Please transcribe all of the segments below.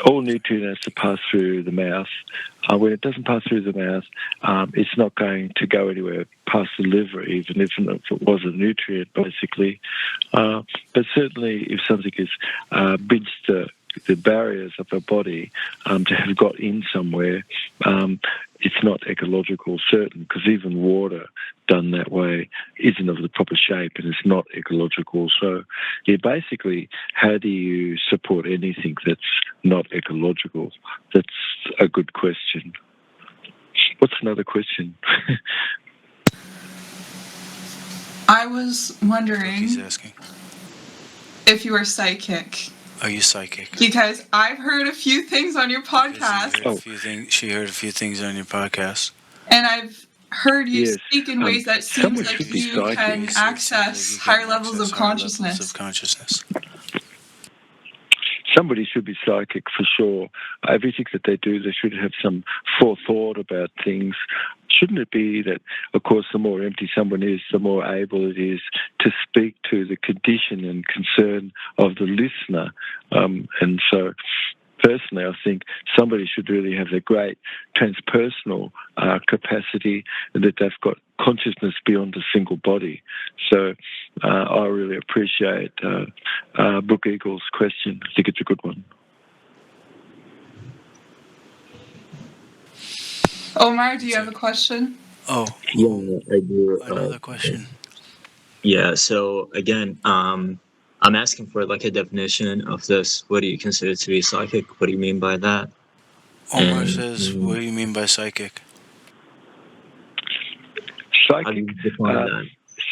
all nutrient has to pass through the mouth. When it doesn't pass through the mouth, it's not going to go anywhere past the liver, even if it was a nutrient, basically. But certainly, if something has bridged the barriers of our body to have got in somewhere, it's not ecological, certain, because even water done that way isn't of the proper shape and it's not ecological. So, yeah, basically, how do you support anything that's not ecological? That's a good question. What's another question? I was wondering He's asking, if you were psychic. are you psychic? Because I've heard a few things on your podcast. She heard a few things on your podcast. And I've heard you Yes. speak in ways that seems like you can access higher levels of consciousness. Somebody should be psychic for sure. Everything that they do, they should have some forethought about things. Shouldn't it be that, of course, the more empty someone is, the more able it is to speak to the condition and concern of the listener? And so, personally, I think somebody should really have a great transpersonal capacity, and that they've got consciousness beyond a single body. So I really appreciate Book Eagle's question. I think it's a good one. Omar, do you have a question? Oh, yeah, I do. Another question. Yeah, so again, I'm asking for like a definition of this. What do you consider to be psychic? What do you mean by that? Omar says, what do you mean by psychic?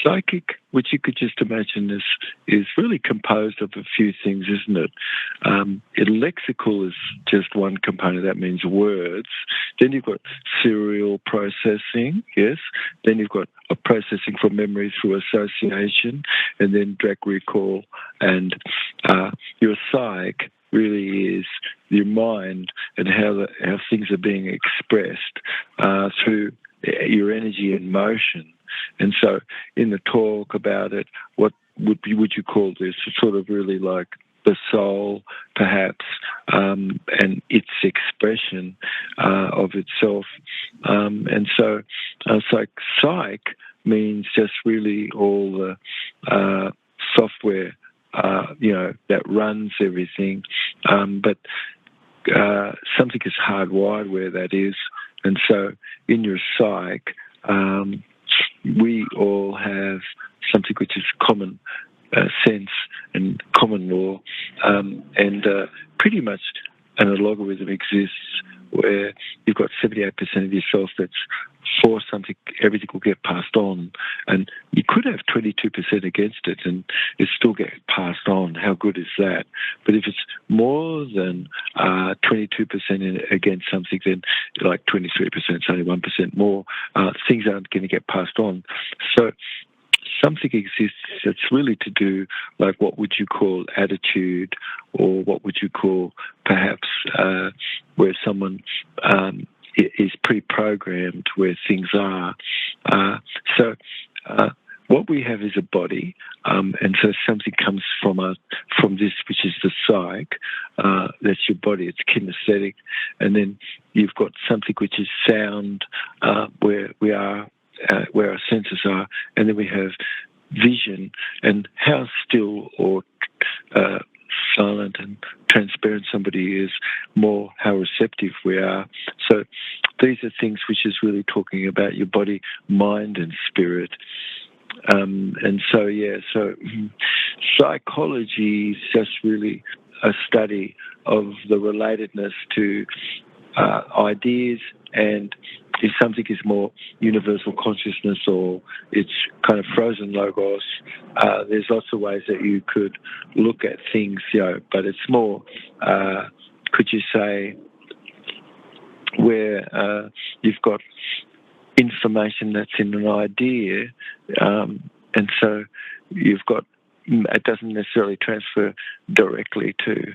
Psychic, which you could just imagine is really composed of a few things, isn't it? Lexical is just one component. That means words. Then you've got serial processing, yes. Then you've got a processing from memory through association, and then direct recall. And your psyche really is your mind and how things are being expressed through your energy and motion. And so in the talk about it, what would you call this? It's sort of really like the soul, perhaps, and its expression of itself. And so psych means just really all the software, that runs everything. But something is hardwired where that is. And so in your psych, we all have something which is common sense and common law, and pretty much an logarithm exists where you've got 78% of yourself that's for something, everything will get passed on, and you could have 22% against it and it still get passed on. How good is that? But if it's more than 22% against something, then like 23%, it's only 1% more, things aren't going to get passed on. So something exists that's really to do, like, what would you call attitude, or what would you call perhaps where someone is pre-programmed where things are. So what we have is a body, and so something comes from this, which is the psyche. That's your body. It's kinesthetic, and then you've got something which is sound, where we are, where our senses are, and then we have vision, and how still or silent and transparent somebody is, more how receptive we are. So these are things which is really talking about your body, mind and spirit. And so, so psychology is just really a study of the relatedness to ideas, and if something is more universal consciousness or it's kind of frozen logos, there's lots of ways that you could look at things, but it's more, could you say, where you've got information that's in an idea, and so you've got, it doesn't necessarily transfer directly to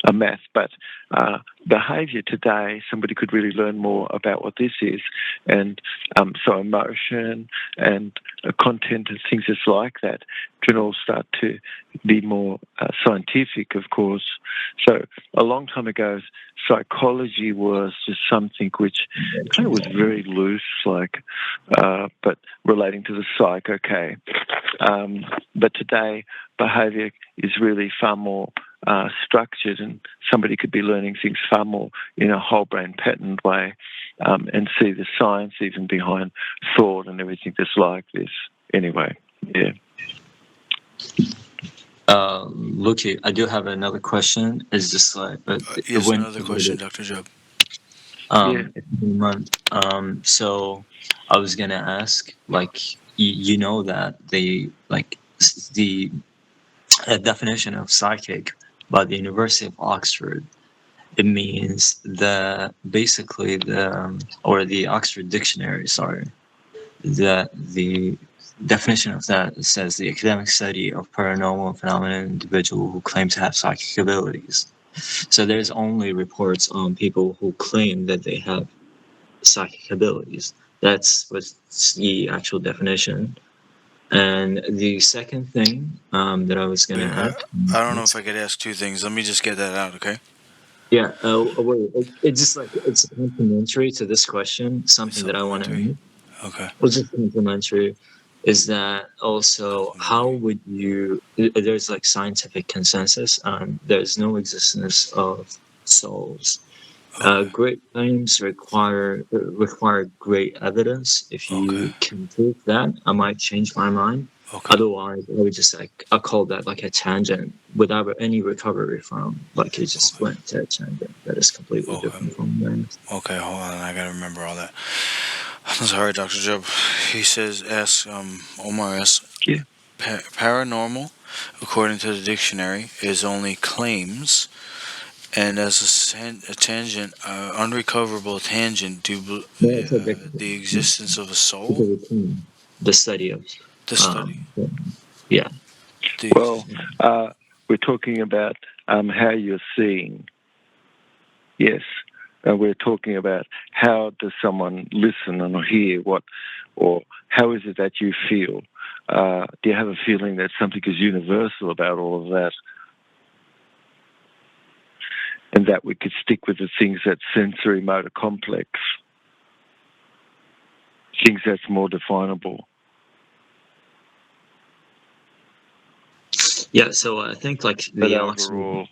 a math, but behaviour today, somebody could really learn more about what this is, and so emotion and content and things just like that can all start to be more scientific, of course. So a long time ago, psychology was just something which kind of was very loose, but relating to the psych, okay. But today, behaviour is really far more structured, and somebody could be learning things far more in a whole brain patterned way, and see the science even behind thought and everything that's like this. Anyway, yeah. Luki, I do have another question. Is this yes, another question, Dr. Jubb. So I was gonna ask, you know that the definition of psychic by the University of Oxford, it means or the Oxford Dictionary, sorry, that the definition of that says the academic study of paranormal phenomena in individuals who claim to have psychic abilities. So there's only reports on people who claim that they have psychic abilities. That's what's the actual definition. And the second thing that I was going to ask... I don't know if I could ask two things. Let me just get that out, okay? Yeah, wait. It's just it's complementary to this question, something that I want to ask. Okay. Which is complementary, is that also how would you... There's scientific consensus on there's no existence of souls. Okay. Great claims require great evidence. If you can prove that, I might change my mind. Okay. Otherwise, I would just I call that a tangent without any recovery from. It just went to a tangent that is completely different from that. Okay, hold on. I gotta remember all that. I'm sorry, Dr. Jubb. He says, Omar asks, paranormal, according to the dictionary, is only claims, and as a tangent, unrecoverable tangent, the existence of a soul. The study of... The study. Yeah. Well, we're talking about how you're seeing. Yes. We're talking about how does someone listen and hear what, or how is it that you feel? Do you have a feeling that something is universal about all of that? And that we could stick with the things that's sensory motor complex, things that's more definable. Yeah, so I think but overall,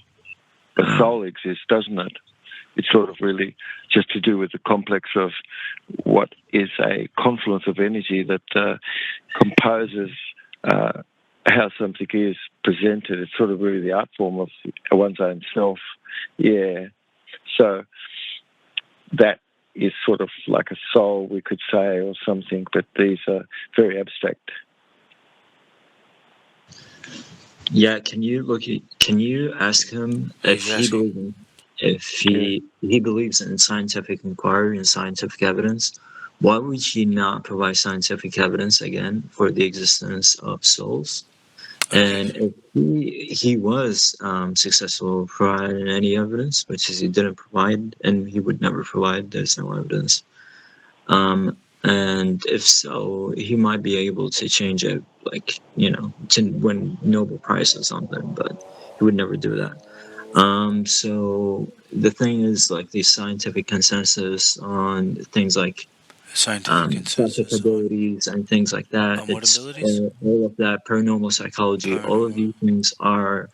the soul exists, doesn't it? It's sort of really just to do with the complex of what is a confluence of energy that composes how something is presented. It's sort of really the art form of one's own self. Yeah. So that is sort of like a soul, we could say, or something, but these are very abstract. Yeah, can you ask him if he believes in scientific inquiry and scientific evidence? Why would he not provide scientific evidence again for the existence of souls? And if he was successful providing any evidence, which is he didn't provide, and he would never provide, there's no evidence. And if so, he might be able to change it, to win Nobel Prize or something, but he would never do that. So the thing is, the scientific consensus on things like psychic abilities and things like that. It's all of that paranormal psychology. All of these things are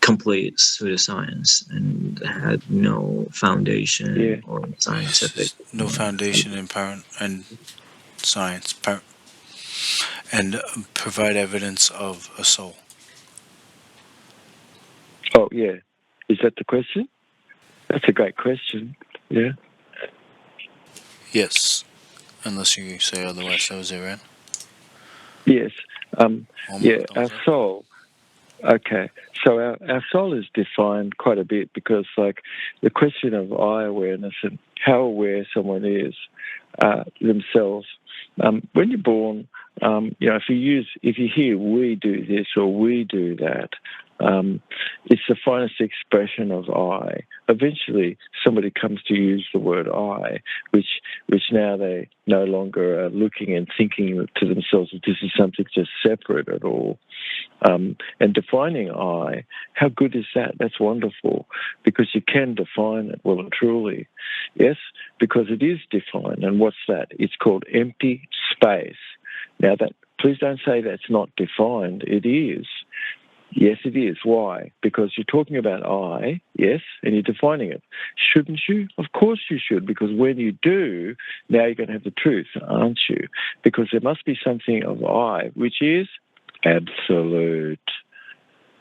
complete pseudoscience and had no foundation or scientific. No foundation in and science, and provide evidence of a soul. Oh, yeah. Is that the question? That's a great question. Yeah. Yes. Unless you say otherwise, that was it, right? Yes. Our soul. Okay. So our soul is defined quite a bit because, the question of eye awareness and how aware someone is themselves. When you're born, if you hear we do this or we do that, it's the finest expression of I. Eventually, somebody comes to use the word I, which now they no longer are looking and thinking to themselves that this is something just separate at all. And defining I, how good is that? That's wonderful, because you can define it well and truly. Yes, because it is defined. And what's that? It's called empty space. Now, please don't say that's not defined. It is. Yes, it is. Why? Because you're talking about I, yes, and you're defining it. Shouldn't you? Of course you should, because when you do, now you're going to have the truth, aren't you? Because there must be something of I, which is absolute.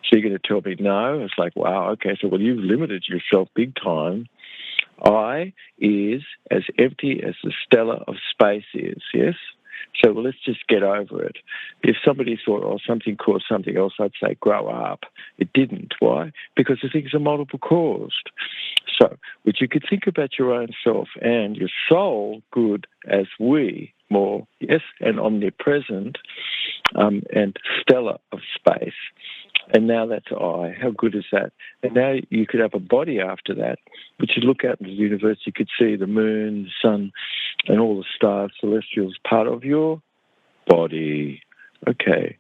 So you're going to tell me no? It's like, wow, okay, so well, you've limited yourself big time. I is as empty as the stellar of space is, yes? So well, let's just get over it. If somebody thought, something caused something else, I'd say grow up. It didn't. Why? Because the things are multiple caused. So, but you could think about your own self and your soul good as we, more, yes, and omnipresent, and stellar of space. And now that's I. How good is that? And now you could have a body after that, which you look out into the universe, you could see the moon, the sun, and all the stars, celestials, part of your body. Okay.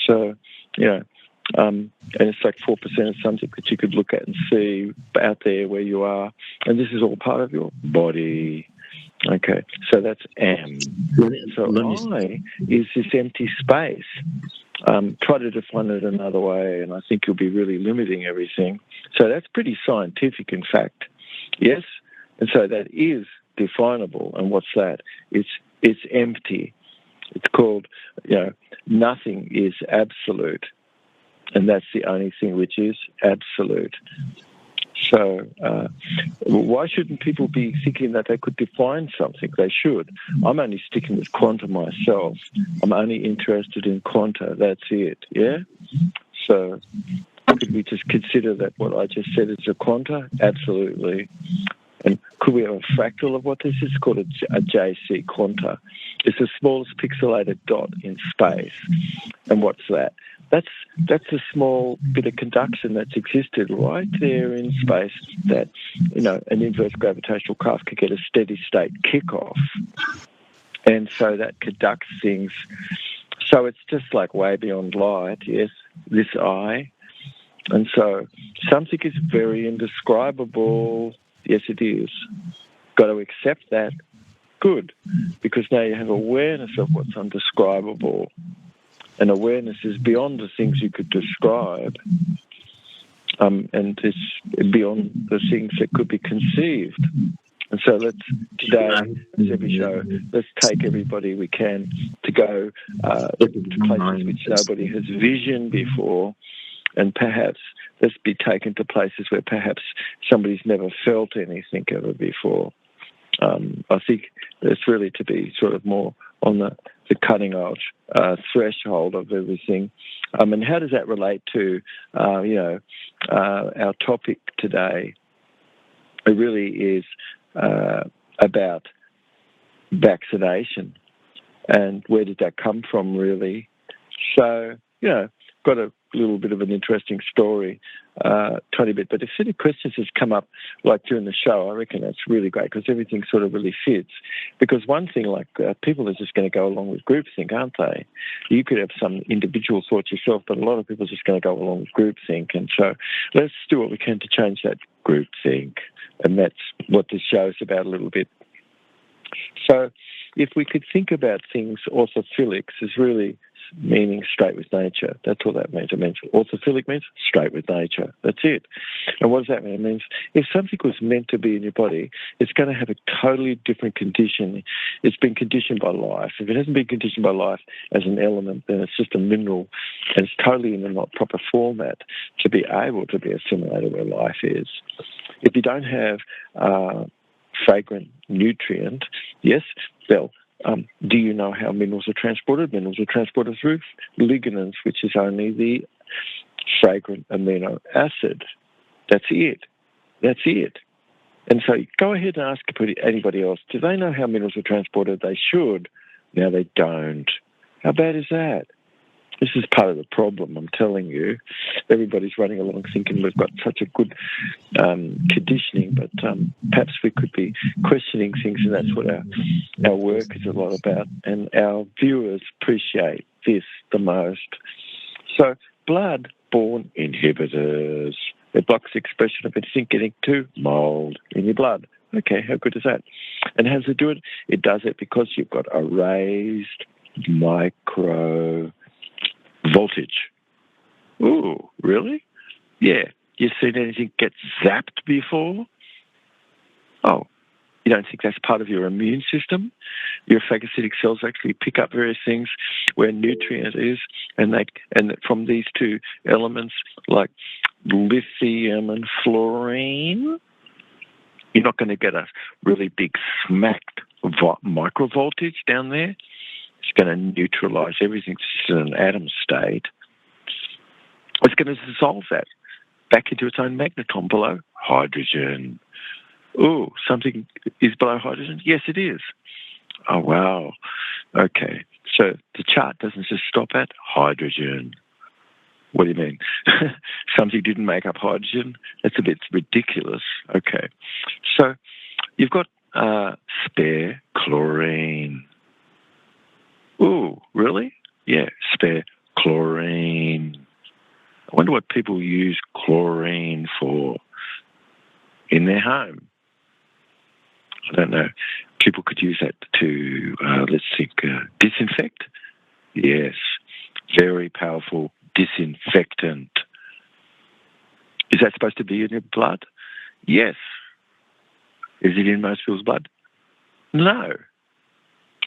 So, and it's like 4% of something that you could look at and see out there where you are. And this is all part of your body. Okay. So that's am. So I is this empty space. Try to define it another way, and I think you'll be really limiting everything. So that's pretty scientific, in fact. Yes? And so that is definable. And what's that? It's empty. It's called, nothing is absolute. And that's the only thing which is absolute. So why shouldn't people be thinking that they could define something? They should. I'm only sticking with quanta myself. I'm only interested in quanta. That's it, yeah? So could we just consider that what I just said is a quanta? Absolutely. And could we have a fractal of what this is? It's called a JC quanta. It's the smallest pixelated dot in space. And what's that? That's a small bit of conduction that's existed right there in space that, an inverse gravitational craft could get a steady state kickoff. And so that conducts things. So it's just like way beyond light, yes, this I. And so something is very indescribable. Yes, it is. Got to accept that. Good. Because now you have awareness of what's undescribable. And awareness is beyond the things you could describe, and it's beyond the things that could be conceived. And so today, as every show, let's take everybody we can to go to places which nobody has visioned before, and perhaps let's be taken to places where perhaps somebody's never felt anything ever before. I think it's really to be sort of more on the cutting edge threshold of everything. And how does that relate to, our topic today? It really is about vaccination. And where did that come from, really? So, got a little bit of an interesting story, tiny bit. But if any questions has come up, like during the show, I reckon that's really great because everything sort of really fits. Because one thing, like people are just going to go along with groupthink, aren't they? You could have some individual thoughts yourself, but a lot of people are just going to go along with groupthink. And so let's do what we can to change that groupthink. And that's what this show is about a little bit. So if we could think about things, orthophilics is really meaning straight with nature. That's all that means. It means orthophilic means straight with nature. That's it. And what does that mean? It means if something was meant to be in your body, it's going to have a totally different condition. It's been conditioned by life. If it hasn't been conditioned by life as an element, then it's just a mineral, and it's totally in the not proper format to be able to be assimilated where life is. If you don't have fragrant nutrient, yes, well, do you know how minerals are transported? Minerals are transported through lignans, which is only the fragrant amino acid. That's it. That's it. And so go ahead and ask anybody else, do they know how minerals are transported? They should. Now they don't. How bad is that? This is part of the problem, I'm telling you. Everybody's running along thinking we've got such a good conditioning, but perhaps we could be questioning things, and that's what our work is a lot about. And our viewers appreciate this the most. So, blood-borne inhibitors. It blocks the expression of anything getting to mold in your blood. Okay, how good is that? And how does it do it? It does it because you've got a raised micro voltage. Ooh, really? Yeah. You seen anything get zapped before? Oh, you don't think that's part of your immune system? Your phagocytic cells actually pick up various things where nutrient is, and from these two elements like lithium and fluorine, you're not going to get a really big smacked microvoltage down there. It's going to neutralize everything. It's in an atom state. It's going to dissolve that back into its own magneton below hydrogen. Ooh, something is below hydrogen? Yes, it is. Oh, wow. Okay. So the chart doesn't just stop at hydrogen. What do you mean? Something didn't make up hydrogen? That's a bit ridiculous. Okay. So you've got spare chlorine. Ooh, really? Yeah, spare chlorine. I wonder what people use chlorine for in their home. I don't know. People could use that to, let's think, disinfect. Yes, very powerful disinfectant. Is that supposed to be in your blood? Yes. Is it in most people's blood? No.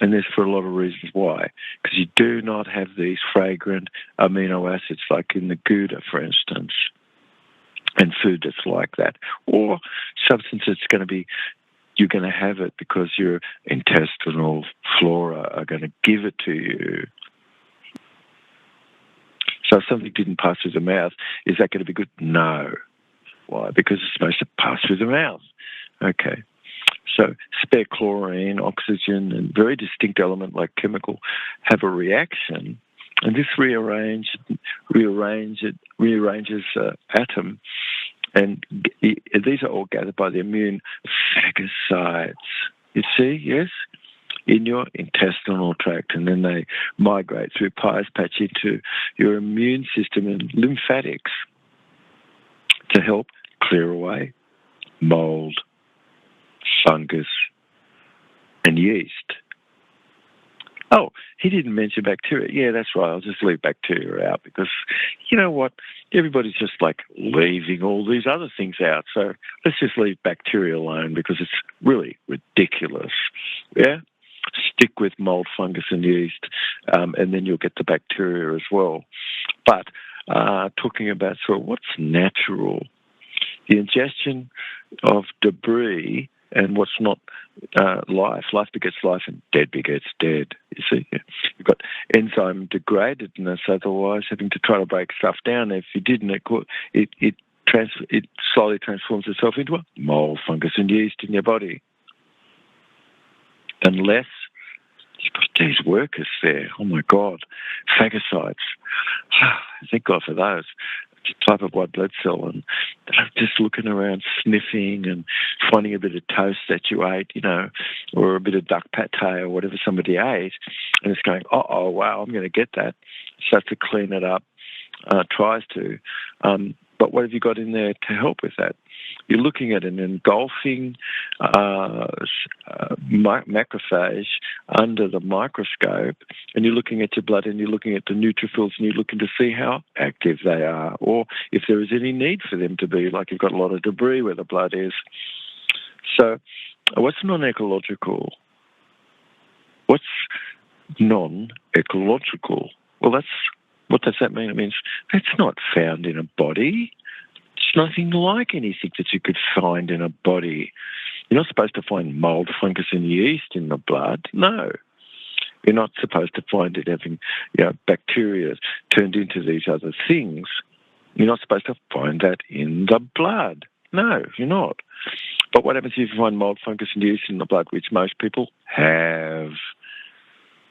And there's for a lot of reasons why. Because you do not have these fragrant amino acids like in the Gouda, for instance, and food that's like that. Or substance that's going to be, you're going to have it because your intestinal flora are going to give it to you. So if something didn't pass through the mouth, is that going to be good? No. Why? Because it's supposed to pass through the mouth. Okay. So spare chlorine, oxygen, and very distinct element like chemical have a reaction, and this rearranges atom, and these are all gathered by the immune phagocytes. You see, yes, in your intestinal tract, and then they migrate through Peyer's patch into your immune system and lymphatics to help clear away mold, fungus, and yeast. Oh, he didn't mention bacteria. Yeah, that's right. I'll just leave bacteria out because, you know what? Everybody's just like leaving all these other things out. So let's just leave bacteria alone because it's really ridiculous. Yeah? Stick with mold, fungus, and yeast, and then you'll get the bacteria as well. But talking about sort of what's natural, the ingestion of debris and what's not life. Life begets life and dead begets dead. You see, you've got enzyme degradedness, otherwise having to try to break stuff down. If you didn't, it slowly transforms itself into a mold, fungus, and yeast in your body. Unless you've got these workers there. Oh my God, phagocytes. Thank God for those. Type of white blood cell, and just looking around, sniffing and finding a bit of toast that you ate, you know, or a bit of duck pate or whatever somebody ate, and it's going, oh wow, I'm going to get that. Starts to clean it up, tries to. But what have you got in there to help with that? You're looking at an engulfing macrophage under the microscope, and you're looking at your blood and you're looking at the neutrophils and you're looking to see how active they are or if there is any need for them to be, like you've got a lot of debris where the blood is. So what's non-ecological? What's non-ecological? Well, what does that mean? It means that's not found in a body. It's nothing like anything that you could find in a body. You're not supposed to find mold, fungus, and yeast in the blood. No. You're not supposed to find it having, bacteria turned into these other things. You're not supposed to find that in the blood. No, you're not. But what happens if you find mold, fungus, and yeast in the blood, which most people have?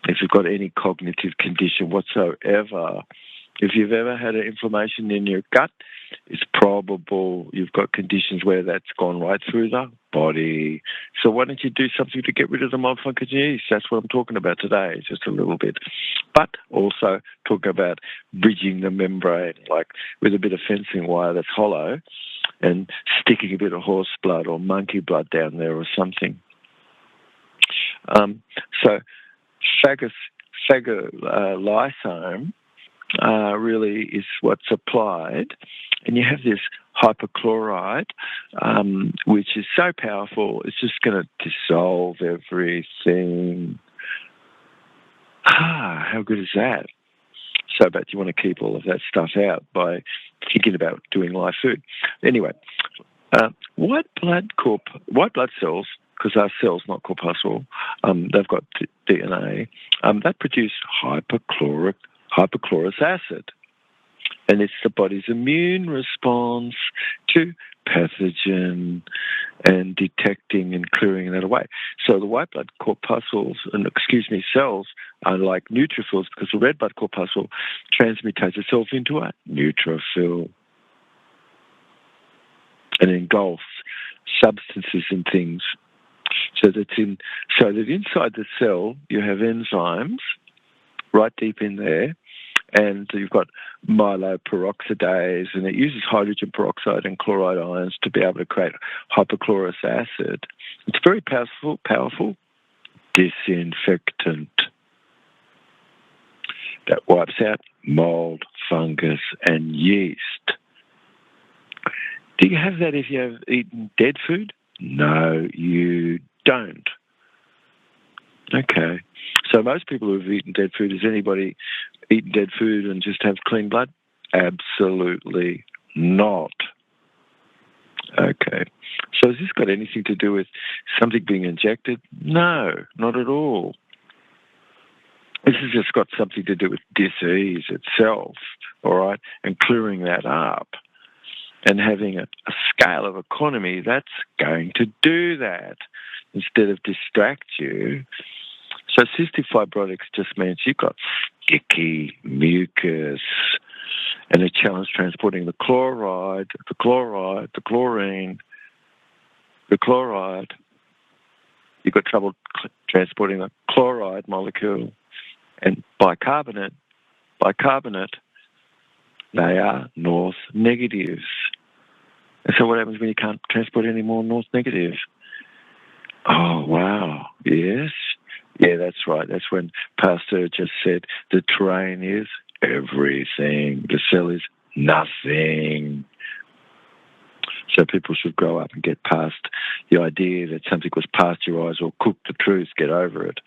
if you've got any cognitive condition whatsoever. If you've ever had an inflammation in your gut, it's probable you've got conditions where that's gone right through the body. So why don't you do something to get rid of the mild fungus yeast? That's what I'm talking about today, just a little bit. But also talk about bridging the membrane, like with a bit of fencing wire that's hollow and sticking a bit of horse blood or monkey blood down there or something. So phagolysome really is what's applied, and you have this hypochlorite, which is so powerful, it's just going to dissolve everything. How good is that? So, but you want to keep all of that stuff out by thinking about doing live food. Anyway, white blood cells, because our cells, not corpuscle, they've got DNA, that produce hypochlorous acid. And it's the body's immune response to pathogen and detecting and clearing that away. So the white blood cells are like neutrophils, because the red blood corpuscle transmutates itself into a neutrophil and engulfs substances and things. So that inside the cell you have enzymes right deep in there, and you've got myeloperoxidase, and it uses hydrogen peroxide and chloride ions to be able to create hypochlorous acid. It's very powerful disinfectant that wipes out mold, fungus, and yeast. Do you have that if you have eaten dead food? No, you don't. Okay. So most people who have eaten dead food, has anybody eaten dead food and just have clean blood? Absolutely not. Okay. So has this got anything to do with something being injected? No, not at all. This has just got something to do with disease itself, all right, and clearing that up. And having a scale of economy that's going to do that instead of distract you. So cystic fibrotics just means you've got sticky mucus and a challenge transporting the chloride, the chlorine, the chloride. You've got trouble transporting the chloride molecule and bicarbonate. They are north negatives. And so what happens when you can't transport any more north negatives? Oh, wow. Yes. Yeah, that's right. That's when Pasteur just said the terrain is everything. The cell is nothing. So people should grow up and get past the idea that something was pasteurized or cooked to truth, get over it.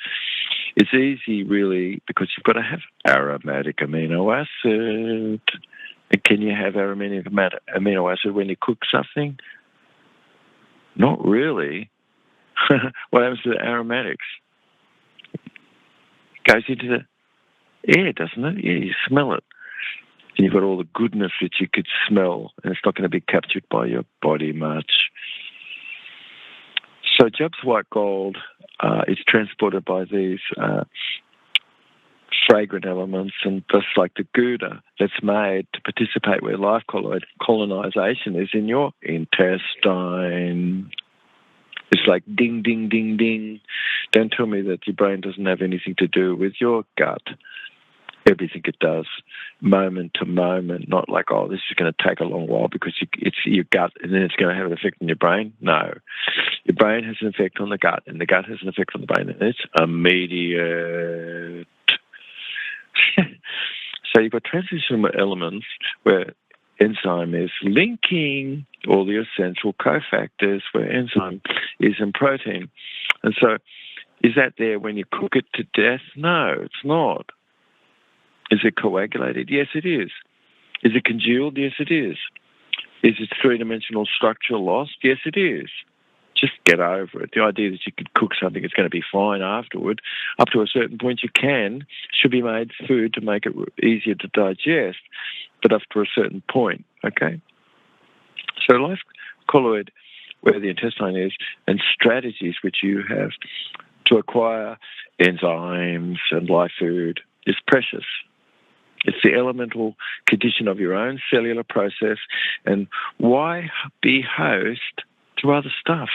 It's easy, really, because you've got to have aromatic amino acid. And can you have aromatic amino acid when you cook something? Not really. What happens to the aromatics? It goes into the air, doesn't it? Yeah, you smell it. And you've got all the goodness that you could smell, and it's not going to be captured by your body much. So Jubb's white gold is transported by these fragrant elements, and just like the Gouda that's made to participate where life colonization is in your intestine. It's like ding, ding, ding, ding. Don't tell me that your brain doesn't have anything to do with your gut. Everything it does, moment to moment, not like, oh, this is going to take a long while because it's your gut and then it's going to have an effect on your brain. No. Your brain has an effect on the gut and the gut has an effect on the brain, and it's immediate. So you've got transitional elements where enzyme is linking all the essential cofactors, where enzyme is in protein. And so is that there when you cook it to death? No, it's not. Is it coagulated? Yes, it is. Is it congealed? Yes, it is. Is its three-dimensional structure lost? Yes, it is. Just get over it. The idea that you could cook something that's going to be fine afterward, up to a certain point you can, should be made food to make it easier to digest, but up to a certain point, okay? So life colloid, where the intestine is, and strategies which you have to acquire enzymes and live food is precious. It's the elemental condition of your own cellular process, and why be host to other stuff?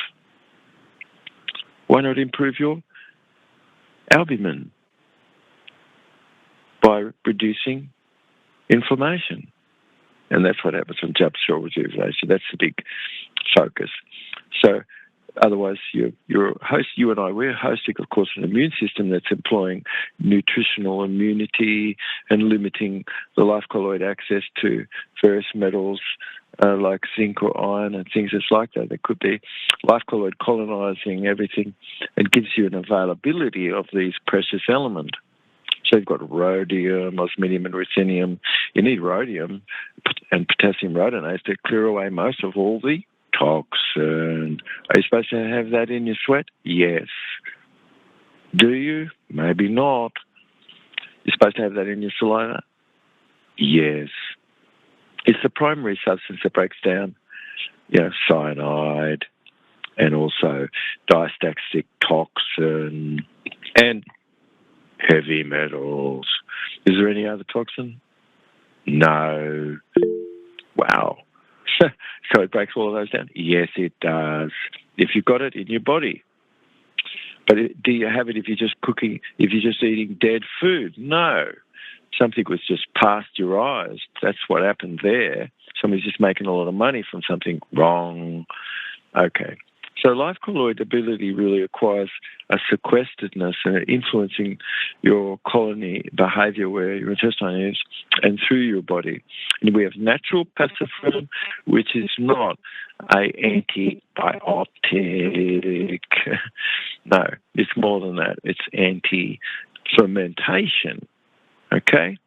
Why not improve your albumin by reducing inflammation? And that's what happens from Jubb cell rejuvenation. That's the big focus. So otherwise, you're a host. You and I, we're hosting, of course, an immune system that's employing nutritional immunity and limiting the life colloid access to various metals like zinc or iron and things that's like that. There could be life colloid colonizing everything and gives you an availability of these precious elements. So you've got rhodium, osmium, and ruthenium. You need rhodium and potassium rhodonase to clear away most of all the toxin. Are you supposed to have that in your sweat? Yes. Do you? Maybe not. You're supposed to have that in your saliva? Yes. It's the primary substance that breaks down, cyanide and also diastactic toxin and heavy metals. Is there any other toxin? No. Wow. So it breaks all of those down? Yes, it does. If you've got it in your body. But do you have it if you're just cooking, if you're just eating dead food? No. Something was just pasteurized. That's what happened there. Somebody's just making a lot of money from something wrong. Okay. So life colloid ability really acquires a sequesteredness and influencing your colony behavior where your intestine is and through your body. And we have natural pacification, which is not an antibiotic. No, it's more than that. It's anti-fermentation. Okay?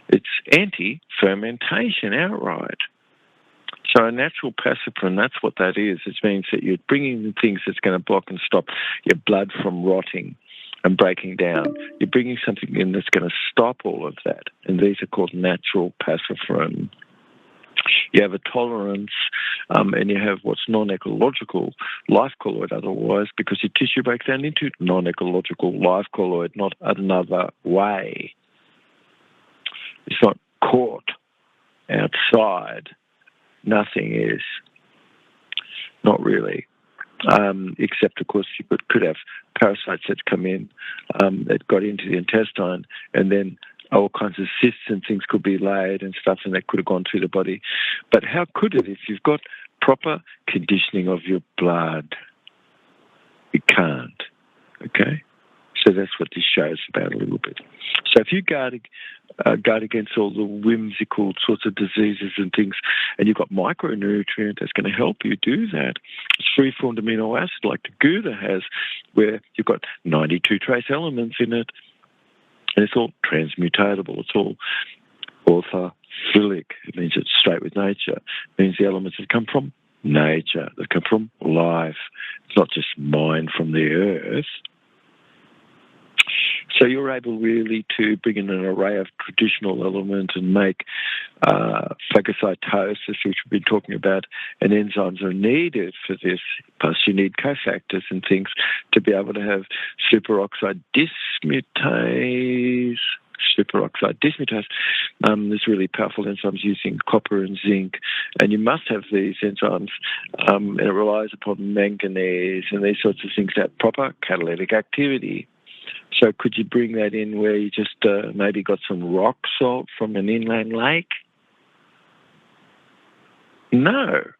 It's anti-fermentation outright. So a natural pacifier, that's what that is. It means that you're bringing in things that's going to block and stop your blood from rotting and breaking down. You're bringing something in that's going to stop all of that. And these are called natural pacifier. You have a tolerance and you have what's non-ecological life colloid otherwise because your tissue breaks down into non-ecological life colloid, not another way. It's not caught outside. Nothing is. Not really. Except, of course, you could have parasites that come in that got into the intestine, and then all kinds of cysts and things could be laid and stuff, and that could have gone through the body. But how could it if you've got proper conditioning of your blood? It can't. Okay? So that's what this show is about a little bit. So if you guard against all the whimsical sorts of diseases and things, and you've got micronutrient that's going to help you do that. It's free-formed amino acid like the Gouda has, where you've got 92 trace elements in it, and it's all transmutatable. It's all orthophilic. It means it's straight with nature. It means the elements that come from nature, that come from life. It's not just mined from the earth. So you're able really to bring in an array of traditional elements and make phagocytosis, which we've been talking about, and enzymes are needed for this. Plus you need cofactors and things to be able to have superoxide dismutase. There's really powerful enzymes using copper and zinc, and you must have these enzymes, and it relies upon manganese and these sorts of things to have proper catalytic activity. So could you bring that in where you just maybe got some rock salt from an inland lake? No,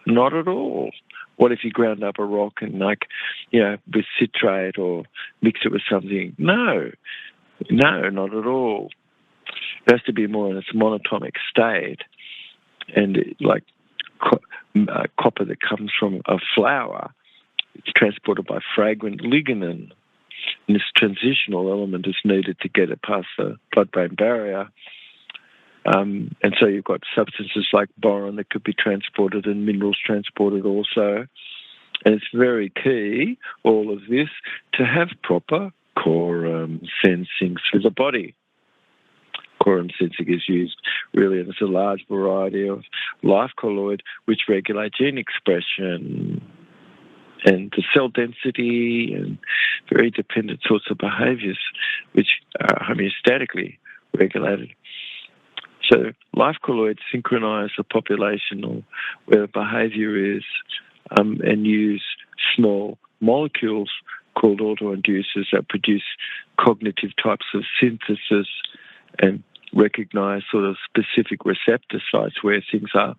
not at all. What if you ground up a rock and with citrate or mix it with something? No, not at all. It has to be more in its monatomic state, and like copper that comes from a flower, it's transported by fragrant lignin. And this transitional element is needed to get it past the blood-brain barrier. And so you've got substances like boron that could be transported and minerals transported also. And it's very key, all of this, to have proper quorum sensing through the body. Quorum sensing is used really, and it's a large variety of life colloid which regulate gene expression. and the cell density and very dependent sorts of behaviours which are homeostatically regulated. So life colloids synchronise the population or where the behaviour is and use small molecules called autoinducers that produce cognitive types of synthesis and recognise sort of specific receptor sites where things are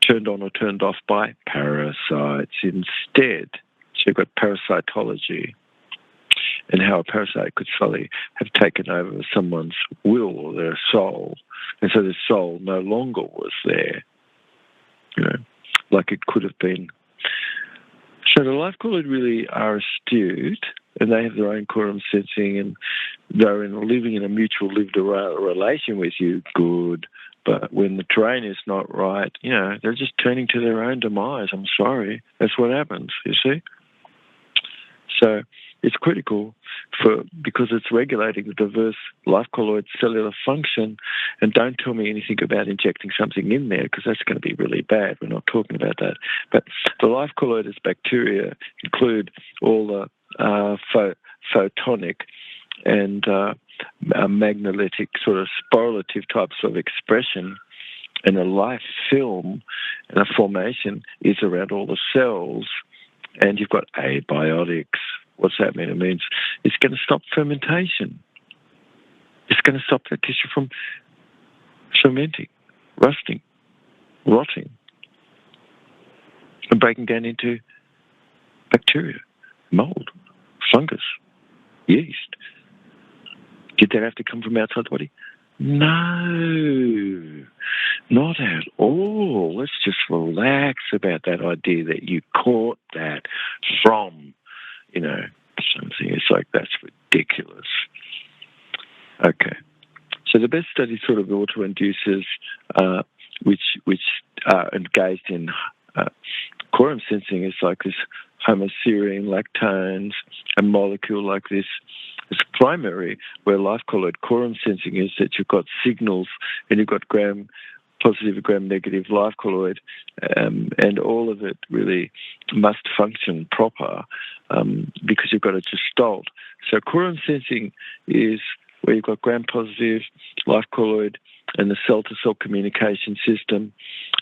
turned on or turned off by parasites instead. So you've got parasitology and how a parasite could suddenly have taken over someone's will or their soul. And so the soul no longer was there, like it could have been. So the life colloid really are astute, and they have their own quorum sensing, and they're living in a mutual lived relation with you, good. But when the terrain is not right, they're just turning to their own demise. I'm sorry. That's what happens, you see? So it's critical because it's regulating the diverse life colloid cellular function. And don't tell me anything about injecting something in there, because that's going to be really bad. We're not talking about that. But the life colloidous bacteria include all the photonic and magnetic sort of sporulative types of expression, and a life film and a formation is around all the cells. And you've got abiotics. What's that mean? It means it's going to stop fermentation. It's going to stop that tissue from fermenting, rusting, rotting, and breaking down into bacteria, mold, fungus, yeast. Did that have to come from outside the body? No, not at all. Let's just relax about that idea that you caught that from, something. It's like, that's ridiculous. Okay. So the best studied sort of autoinducers which are engaged in quorum sensing is like this homoserine lactones, a molecule like this. It's primary, where life colloid quorum sensing is that you've got signals and you've got gram-positive, gram-negative life colloid, and all of it really must function proper because you've got a gestalt. So quorum sensing is where you've got gram-positive life colloid and the cell-to-cell communication system,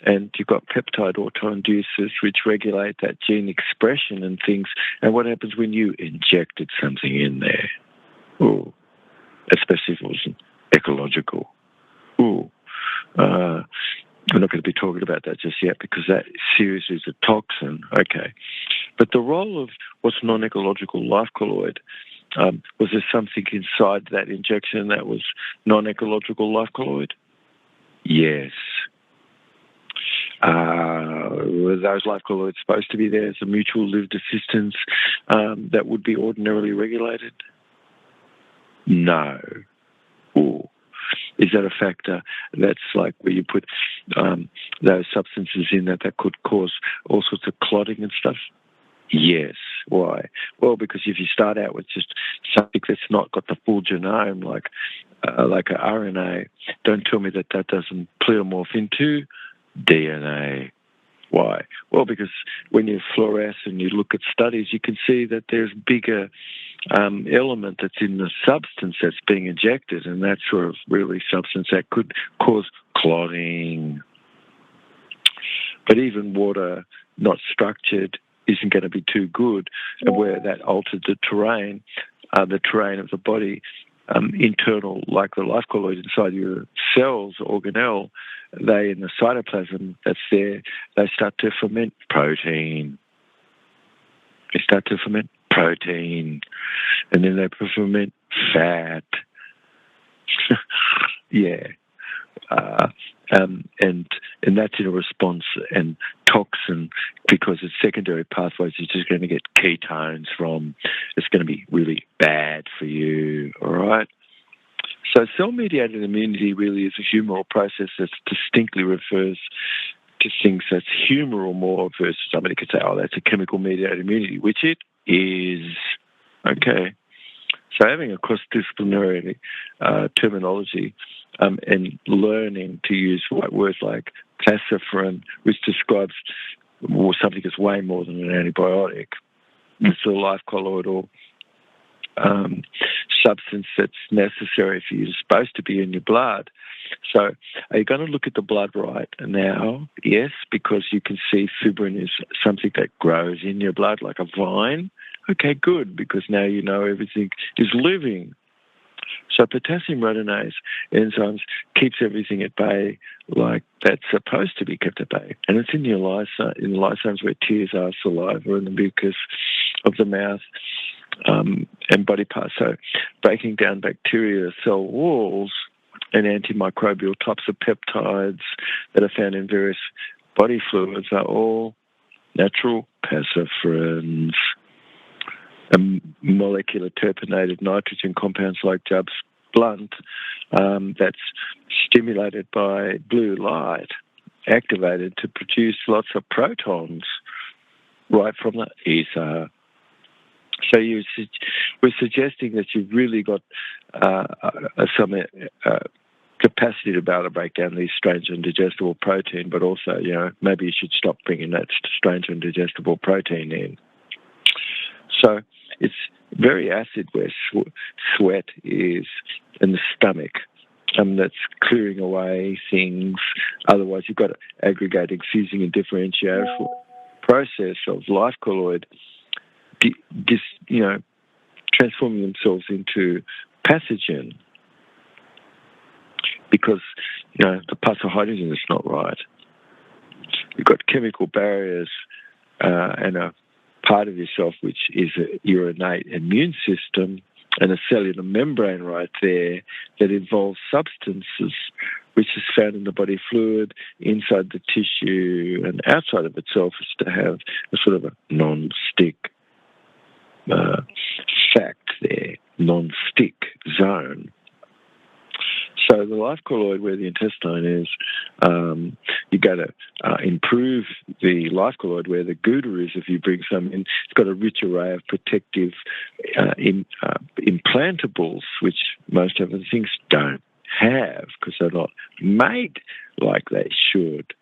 and you've got peptide autoinducers which regulate that gene expression and things. And what happens when you injected something in there? Ooh, especially if it wasn't ecological. Ooh, we're not going to be talking about that just yet because that seriously is a toxin. Okay. But the role of what's non-ecological life colloid, was there something inside that injection that was non-ecological life colloid? Yes. Were those life colloids supposed to be there as a mutual lived assistance that would be ordinarily regulated? No. Ooh. Is that a factor that's like where you put those substances in that could cause all sorts of clotting and stuff? Yes. Why? Well, because if you start out with just something that's not got the full genome, like a RNA, don't tell me that doesn't pleomorph into DNA. Why? Well, because when you fluoresce and you look at studies, you can see that there's bigger element that's in the substance that's being injected, and that's sort of really substance that could cause clotting. But even water not structured isn't going to be too good, and where that altered the terrain of the body, internal, like the life colloid inside your cells, organelle, they in the cytoplasm that's there, they start to ferment protein. And then they ferment fat. Yeah. And that's in a response and toxin, because it's secondary pathways. You're just going to get ketones from. It's going to be really bad for you. All right. So cell-mediated immunity really is a humoral process that distinctly refers to things that's humoral more versus somebody could say, oh, that's a chemical-mediated immunity, which it is. Okay. So having a cross-disciplinary terminology and learning to use words like classiferin, which describes something that's way more than an antibiotic, It's a life colloidal substance that's necessary for you. It's supposed to be in your blood. So are you going to look at the blood right now? Yes, because you can see fibrin is something that grows in your blood like a vine. Okay, good, because now you know everything is living. So potassium rhodonase enzymes keeps everything at bay like that's supposed to be kept at bay. And it's in your in the lysomes where tears are, saliva, and the mucus of the mouth and body parts. So breaking down bacteria, cell walls, and antimicrobial types of peptides that are found in various body fluids are all natural passifrins. Molecular terpenated nitrogen compounds like Jubb's blunt that's stimulated by blue light, activated to produce lots of protons right from the ether. So we're suggesting that you've really got some capacity to be able to break down these strange and digestible protein, but also, maybe you should stop bringing that strange and digestible protein in. So it's very acid where sweat is in the stomach. That's clearing away things. Otherwise, you've got aggregating, fusing, and differentiation process of life colloid, transforming themselves into pathogen because, the pass of hydrogen is not right. You've got chemical barriers and a part of yourself which is your innate immune system and a cellular membrane right there that involves substances which is found in the body fluid, inside the tissue and outside of itself, is to have a sort of a non-stick fact there, non-stick zone. So the life colloid where the intestine is, you got to improve the life colloid where the Gouda is if you bring some in. It's got a rich array of protective implantables, which most other things don't have because they're not made like they should.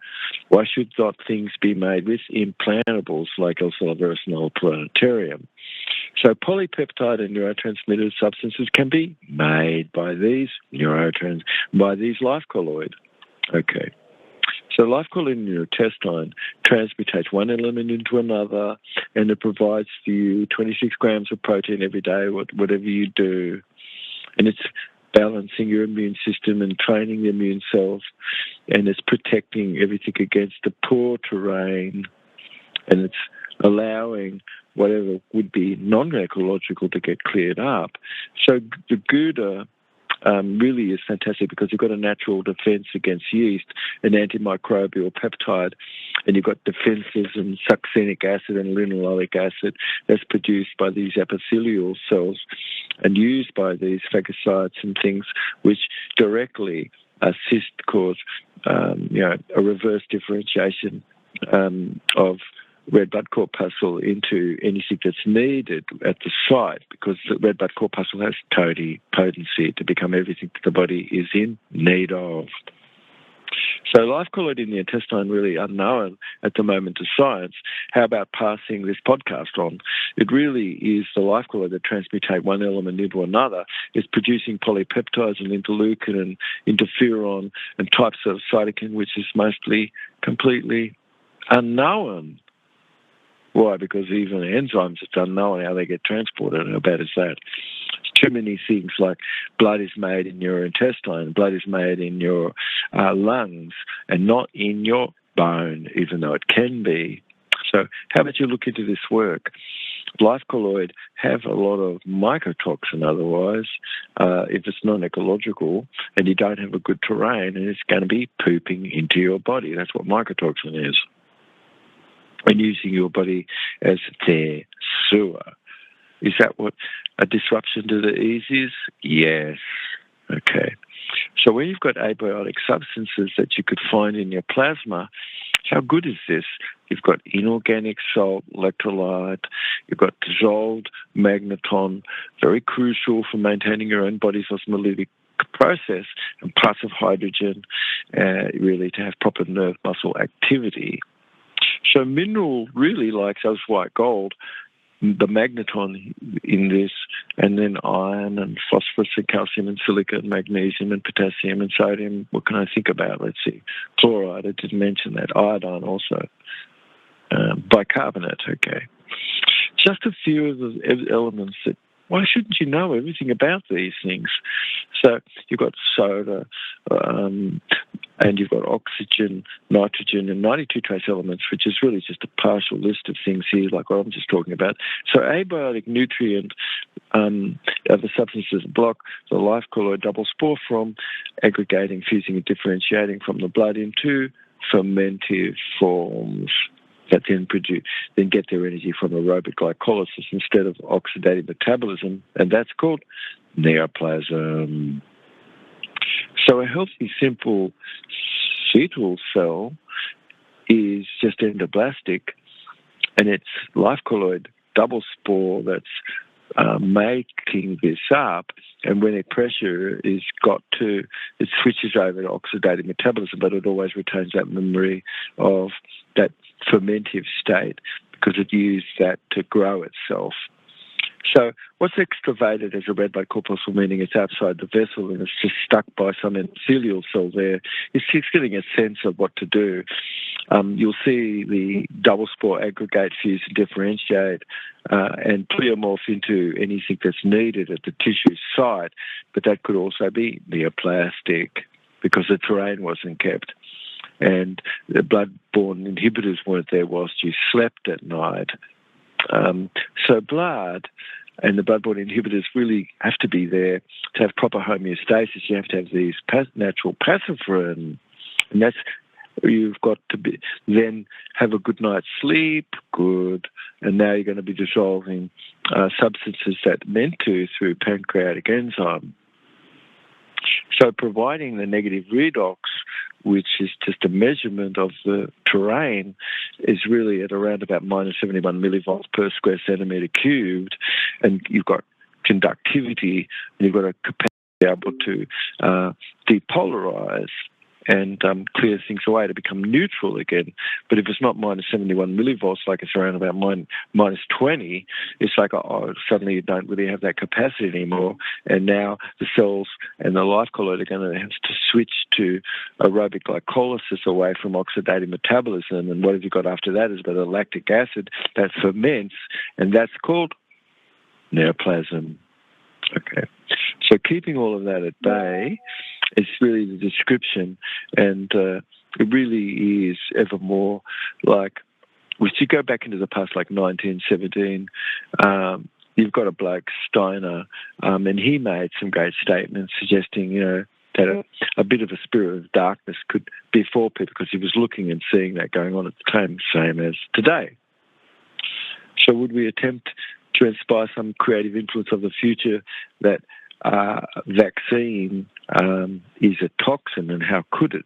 Why should not things be made with implantables like L-salivarius and L-planetarium? So polypeptide and neurotransmitter substances can be made by these life colloid. Okay. So life colloid in your intestine transmutates one element into another, and it provides for you 26 grams of protein every day, whatever you do. And it's balancing your immune system and training the immune cells, and it's protecting everything against the poor terrain, and it's allowing whatever would be non-ecological to get cleared up. So the Gouda really is fantastic because you've got a natural defense against yeast, an antimicrobial peptide, and you've got defenses in succinic acid and linoleic acid that's produced by these epithelial cells and used by these phagocytes and things which directly assist cause a reverse differentiation of red blood corpuscle into anything that's needed at the site, because the red blood corpuscle has potency to become everything that the body is in need of. So life colloid in the intestine really unknown at the moment to science. How about passing this podcast on? It really is the life colloid that transmutate one element into another. It's producing polypeptides and interleukin and interferon and types of cytokine, which is mostly completely unknown. Why? Because even enzymes, it's unknown how they get transported. How bad is that? Too many things like blood is made in your intestine, blood is made in your lungs, and not in your bone, even though it can be. So how about you look into this work? Life colloid have a lot of mycotoxin otherwise, if it's non-ecological and you don't have a good terrain, and it's going to be pooping into your body. That's what mycotoxin is. And using your body as their sewer. Is that what a disruption to the E's is? Yes. Okay. So when you've got abiotic substances that you could find in your plasma, how good is this? You've got inorganic salt, electrolyte, you've got dissolved magneton, very crucial for maintaining your own body's osmolytic process, and parts of hydrogen, really to have proper nerve muscle activity. So mineral, really like those white gold, the magneton in this, and then iron and phosphorus and calcium and silica and magnesium and potassium and sodium. What can I think about? Let's see. Chloride, I didn't mention that. Iodine also. Bicarbonate, okay. Just a few of the elements that, why shouldn't you know everything about these things? So you've got soda, and you've got oxygen, nitrogen, and 92 trace elements, which is really just a partial list of things here, like what I'm just talking about. So abiotic nutrient are the substances that block the life colloid double spore from aggregating, fusing, and differentiating from the blood into fermentive forms that then get their energy from aerobic glycolysis instead of oxidative metabolism, and that's called neoplasm. So a healthy, simple fetal cell is just endoblastic, and it's life colloid double spore that's making this up, and when a pressure is got to, it switches over to oxidative metabolism, but it always retains that memory of that fermentive state because it used that to grow itself. So what's extravasated as a red blood corpuscle, meaning it's outside the vessel and it's just stuck by some endothelial cell there, it's just getting a sense of what to do. You'll see the double spore aggregate, fuse and differentiate and pleomorph into anything that's needed at the tissue site, but that could also be neoplastic because the terrain wasn't kept. And the blood-borne inhibitors weren't there whilst you slept at night. So blood and the blood-borne inhibitors really have to be there to have proper homeostasis. You have to have these natural pacifirin, and that's you've got to be then have a good night's sleep, good, and now you're going to be dissolving substances that meant to through pancreatic enzyme. So providing the negative redox, which is just a measurement of the terrain, is really at around about minus 71 millivolts per square centimetre cubed, and you've got conductivity, and you've got a capacity to be able to depolarize and clear things away to become neutral again. But if it's not minus 71 millivolts, like it's around about minus 20, it's like, suddenly you don't really have that capacity anymore. And now the cells and the life colloid are going to have to switch to aerobic glycolysis away from oxidative metabolism. And what have you got after that is got a lactic acid that ferments, and that's called neoplasm. Okay. So keeping all of that at bay is really the description, and it really is ever more like, if you go back into the past, like 1917, you've got a bloke, Steiner, and he made some great statements suggesting, that a bit of a spirit of darkness could befall people because he was looking and seeing that going on at the time, same as today. So would we attempt to inspire some creative influence of the future that vaccine is a toxin, and how could it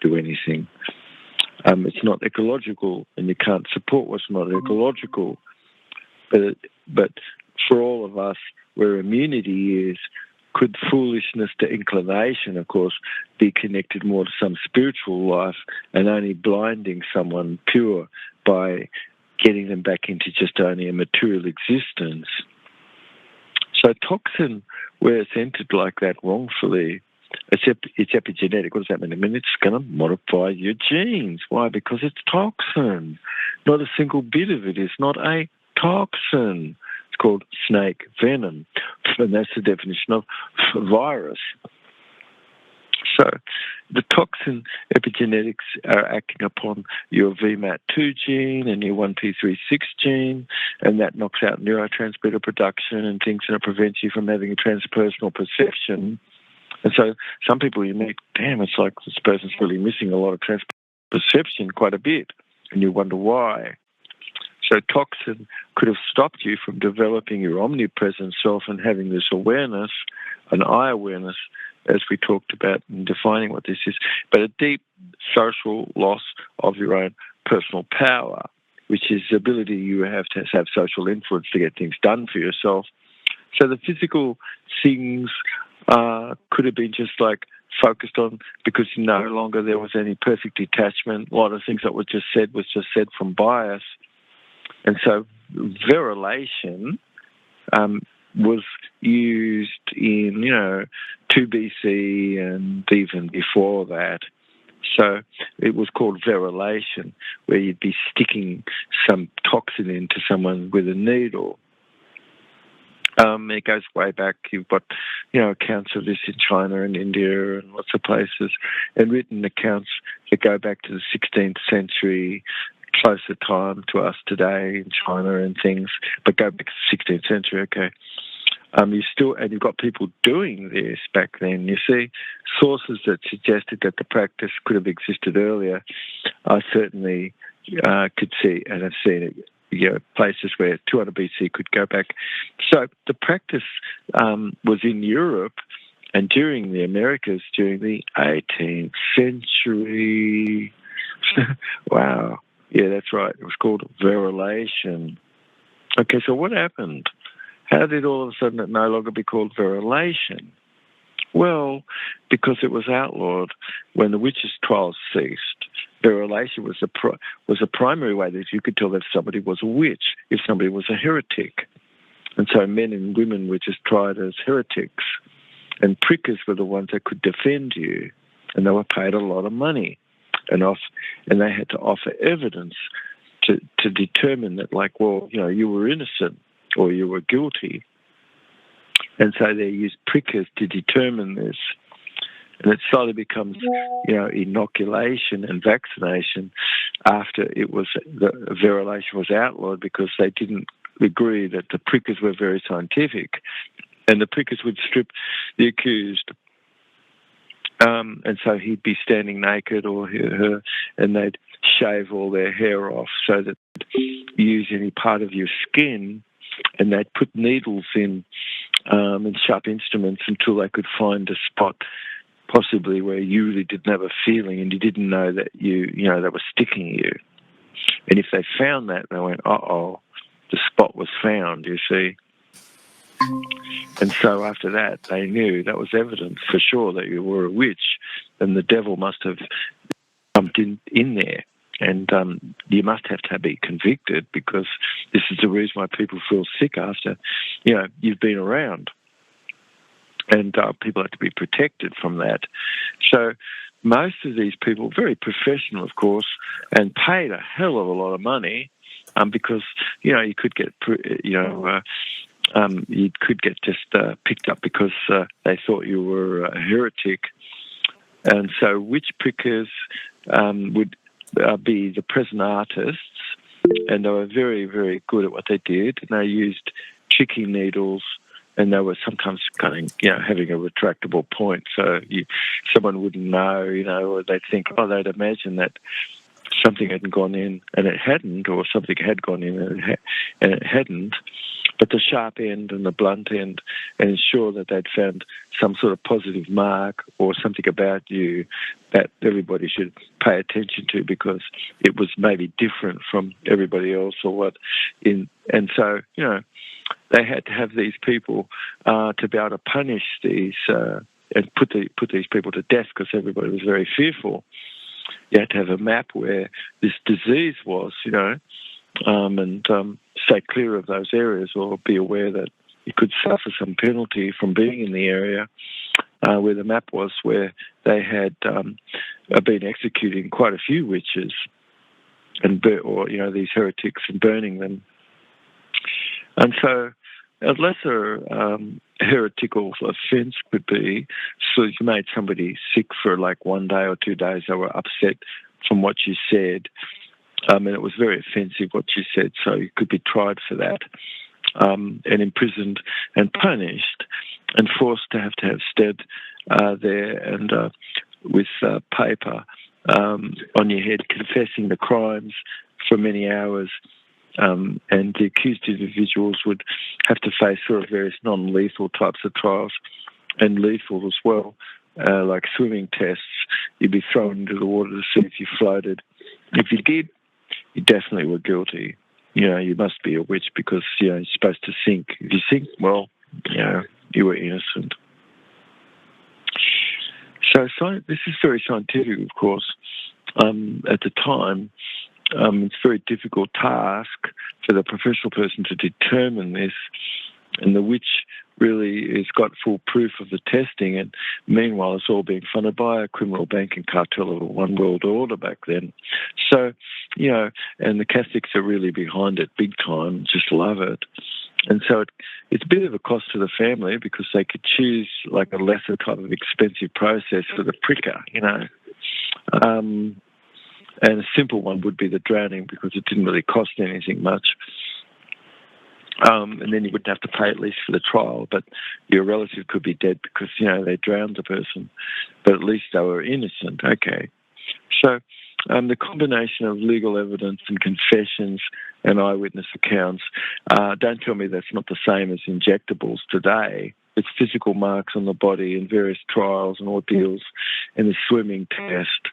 do anything? It's not ecological, and you can't support what's not ecological. But for all of us, where immunity is, could foolishness to inclination, of course, be connected more to some spiritual life and only blinding someone pure by getting them back into just only a material existence? So toxin, where it's entered like that wrongfully, it's epigenetic. What does that mean? I mean, it's going to modify your genes. Why? Because it's toxin. Not a single bit of it is not a toxin. It's called snake venom, and that's the definition of virus. So the toxin epigenetics are acting upon your VMAT2 gene and your 1p36 gene, and that knocks out neurotransmitter production and things, and it prevents you from having a transpersonal perception. And so some people you meet, damn, it's like this person's really missing a lot of perception, quite a bit, and you wonder why. So toxin could have stopped you from developing your omnipresent self and having this awareness, an I awareness, as we talked about in defining what this is, but a deep social loss of your own personal power, which is the ability you have to have social influence to get things done for yourself. So the physical things could have been just like focused on because no longer there was any perfect detachment. A lot of things that was just said from bias. And so verulation was used in, 2 BC and even before that. So it was called verulation, where you'd be sticking some toxin into someone with a needle. It goes way back. You've got, accounts of this in China and India and lots of places, and written accounts that go back to the 16th century, closer time to us today in China and things, but go back to the 16th century, okay. You've got people doing this back then. You see, sources that suggested that the practice could have existed earlier, I certainly could see, and have seen it. Places where 200 BC could go back. So the practice was in Europe and during the Americas during the 18th century. Wow. Yeah, that's right. It was called verulation. Okay, so what happened? How did all of a sudden it no longer be called verulation? Well, because it was outlawed when the witches' trials ceased. Verulation was a primary way that you could tell if somebody was a witch, if somebody was a heretic. And so men and women were just tried as heretics. And prickers were the ones that could defend you. And they were paid a lot of money. And they had to offer evidence to determine that, you were innocent or you were guilty. And so they used prickers to determine this. And it slowly becomes, inoculation and vaccination after the verulation was outlawed, because they didn't agree that the prickers were very scientific. And the prickers would strip the accused. And so he'd be standing naked or her, and they'd shave all their hair off so that they'd use any part of your skin, and they'd put needles in and sharp instruments until they could find a spot possibly where you really didn't have a feeling and you didn't know that they were sticking you. And if they found that, they went, uh-oh, the spot was found, you see. And so after that, they knew that was evidence for sure that you were a witch, and the devil must have jumped in there. And you must have to be convicted, because this is the reason why people feel sick after, you've been around. And people have to be protected from that. So most of these people, very professional, of course, and paid a hell of a lot of money, because, you could get, you could get just picked up because they thought you were a heretic. And so witch prickers would be the present artists, and they were very, very good at what they did. And they used chicken needles, and they were sometimes having a retractable point, so someone wouldn't know, or they'd think, they'd imagine that something hadn't gone in and it hadn't, or something had gone in and it hadn't. But the sharp end and the blunt end, and ensure that they'd found some sort of positive mark or something about you that everybody should pay attention to, because it was maybe different from everybody else or what. And so, they had to have these people to be able to punish these and put these people to death, because everybody was very fearful. You had to have a map where this disease was, and stay clear of those areas, or be aware that you could suffer some penalty from being in the area where the map was, where they had been executing quite a few witches and these heretics, and burning them. And so a lesser heretical offence could be, so you made somebody sick for 1 day or 2 days. They were upset from what you said. And it was very offensive what you said, so you could be tried for that, and imprisoned and punished, and forced to have stood there and with paper on your head, confessing the crimes for many hours. And the accused individuals would have to face sort of various non-lethal types of trials, and lethal as well, like swimming tests. You'd be thrown into the water to see if you floated. If you did, you definitely were guilty. You must be a witch, because, you're supposed to sink. If you sink, well, you were innocent. So this is very scientific, of course, at the time. it's a very difficult task for the professional person to determine this, and the witch really has got full proof of the testing, and meanwhile it's all being funded by a criminal banking cartel of a one world order back then. So, and the Catholics are really behind it big time, just love it. And so it's a bit of a cost to the family because they could choose like a lesser type of expensive process for the pricker, and a simple one would be the drowning because it didn't really cost anything much. And then you wouldn't have to pay at least for the trial, but your relative could be dead because, they drowned the person, but at least they were innocent. Okay. So the combination of legal evidence and confessions and eyewitness accounts, don't tell me that's not the same as injectables today. It's physical marks on the body and various trials and ordeals and the swimming test,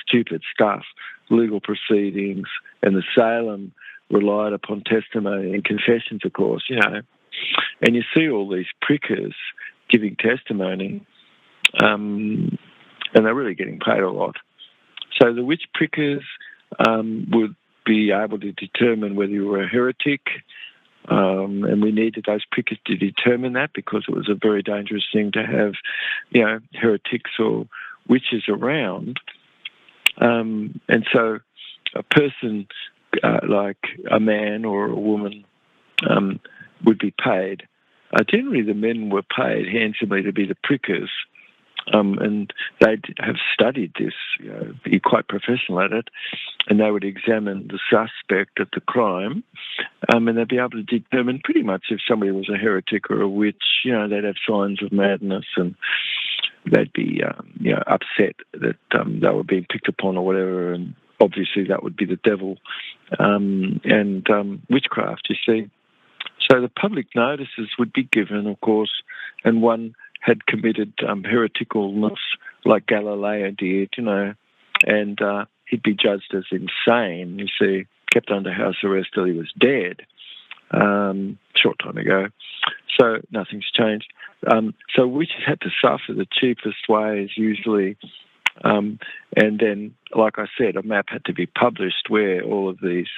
stupid stuff, legal proceedings, and the Salem relied upon testimony and confessions, of course, And you see all these prickers giving testimony, and they're really getting paid a lot. So the witch prickers would be able to determine whether you were a heretic, and we needed those prickers to determine that because it was a very dangerous thing to have, heretics or witches around. And so a person like a man or a woman would be paid. Generally, the men were paid handsomely to be the prickers, and they'd have studied this, be quite professional at it, and they would examine the suspect at the crime, and they'd be able to determine pretty much if somebody was a heretic or a witch. They'd have signs of madness, and they'd be, upset that they were being picked upon or whatever, and obviously that would be the devil and witchcraft, you see. So the public notices would be given, of course, and one had committed hereticalness like Galileo did, and he'd be judged as insane, you see, kept under house arrest till he was dead, short time ago. So nothing's changed. So witches had to suffer the cheapest way is usually, and then, like I said, a map had to be published where all of these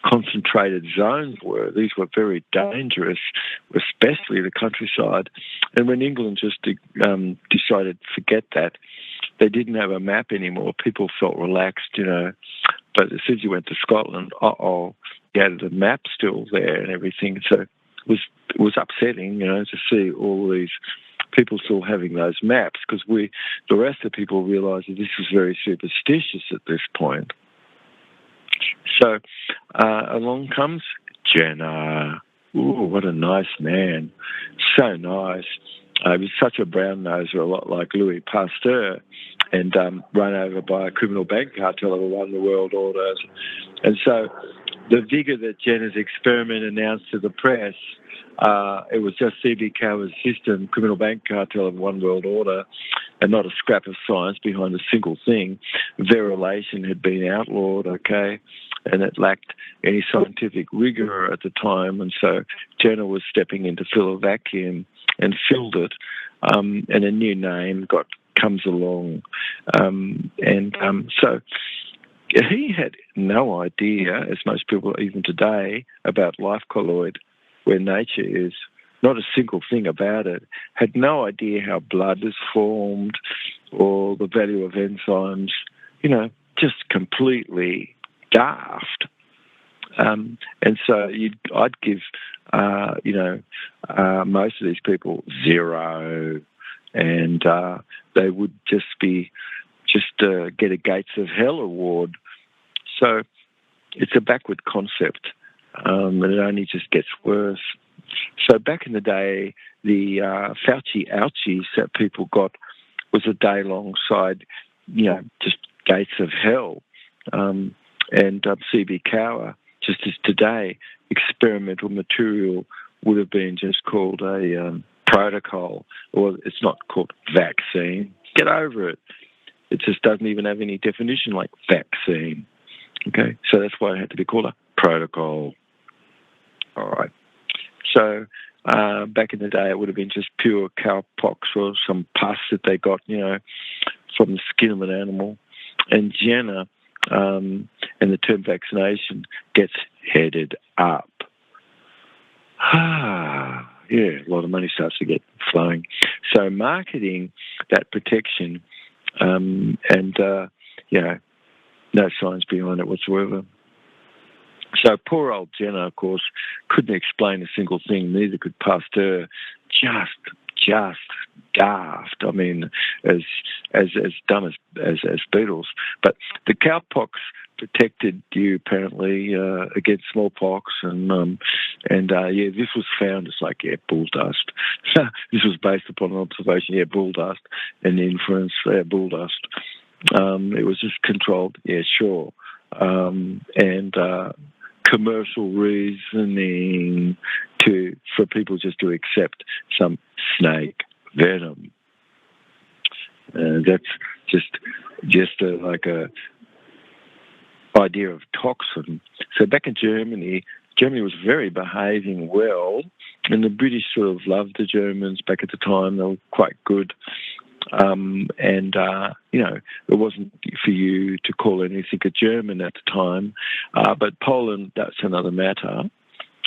concentrated zones were. These were very dangerous, especially the countryside. And when England just decided to forget that, they didn't have a map anymore. People felt relaxed, But as soon as you went to Scotland, you had the map still there and everything. So it was upsetting, to see all these people still having those maps because the rest of the people realised that this was very superstitious at this point. So along comes Jenner. Ooh, what a nice man. So nice. He was such a brown noser, a lot like Louis Pasteur, and run over by a criminal bank cartel who won the world order. And so the vigour that Jenner's experiment announced to the press, it was just C.B. Cower's system, criminal bank cartel of one world order, and not a scrap of science behind a single thing. Verulation had been outlawed, okay, and it lacked any scientific rigour at the time, and so Jenner was stepping in to fill a vacuum and filled it, and a new name comes along, so he had no idea, as most people even today, about life colloid, where nature is. Not a single thing about it. Had no idea how blood is formed or the value of enzymes. Just completely daft. And so I'd give, most of these people 0, and they would just get a Gates of Hell award. So it's a backward concept, and it only just gets worse. So back in the day, the Fauci ouchies that people got was a day alongside, just Gates of Hell, and C.B. Cower, just as today, experimental material would have been just called a protocol, or it's not called vaccine. Get over it. It just doesn't even have any definition like vaccine. Okay, so that's why it had to be called a protocol. All right. So back in the day, it would have been just pure cowpox or some pus that they got, from the skin of an animal. And Jenner and the term vaccination gets headed up. Yeah, a lot of money starts to get flowing. So marketing that protection, and no science behind it whatsoever. So poor old Jenner, of course, couldn't explain a single thing. Neither could Pasteur. Just daft. I mean, as dumb as beetles. But the cowpox protected you apparently against smallpox, and this was found. It's like bull dust. This was based upon an observation. Bull dust and the inference. Bull dust. It was just controlled. Sure. And commercial reasoning for people just to accept some snake venom. That's just a idea of toxin. So back in Germany was very behaving well, and the British sort of loved the Germans back at the time. They were quite good. It wasn't for you to call anything a German at the time. But Poland, that's another matter.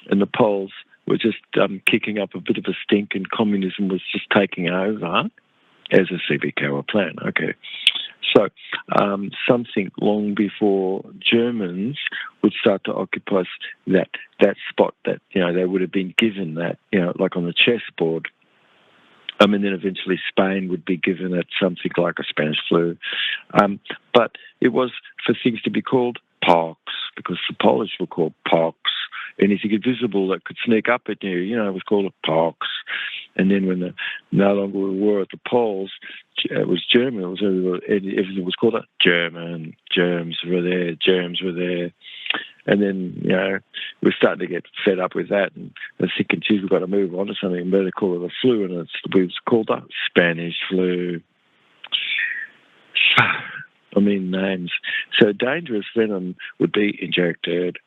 And the Poles were just kicking up a bit of a stink, and communism was just taking over as a CBK plan. Okay. So something long before Germans would start to occupy that spot that, they would have been given that, like on the chessboard. And then eventually Spain would be given it something like a Spanish flu. But it was for things to be called pox, because the Polish were called pox. Anything invisible that could sneak up at you, it was called a pox. And then when no longer we were at the Poles, it was German. Everything was called a German. Germs were there. And then, we're starting to get fed up with that, and we're thinking, geez, we've got to move on to something better, call it a flu, and it was called the Spanish flu. I mean, names. So dangerous venom would be injected,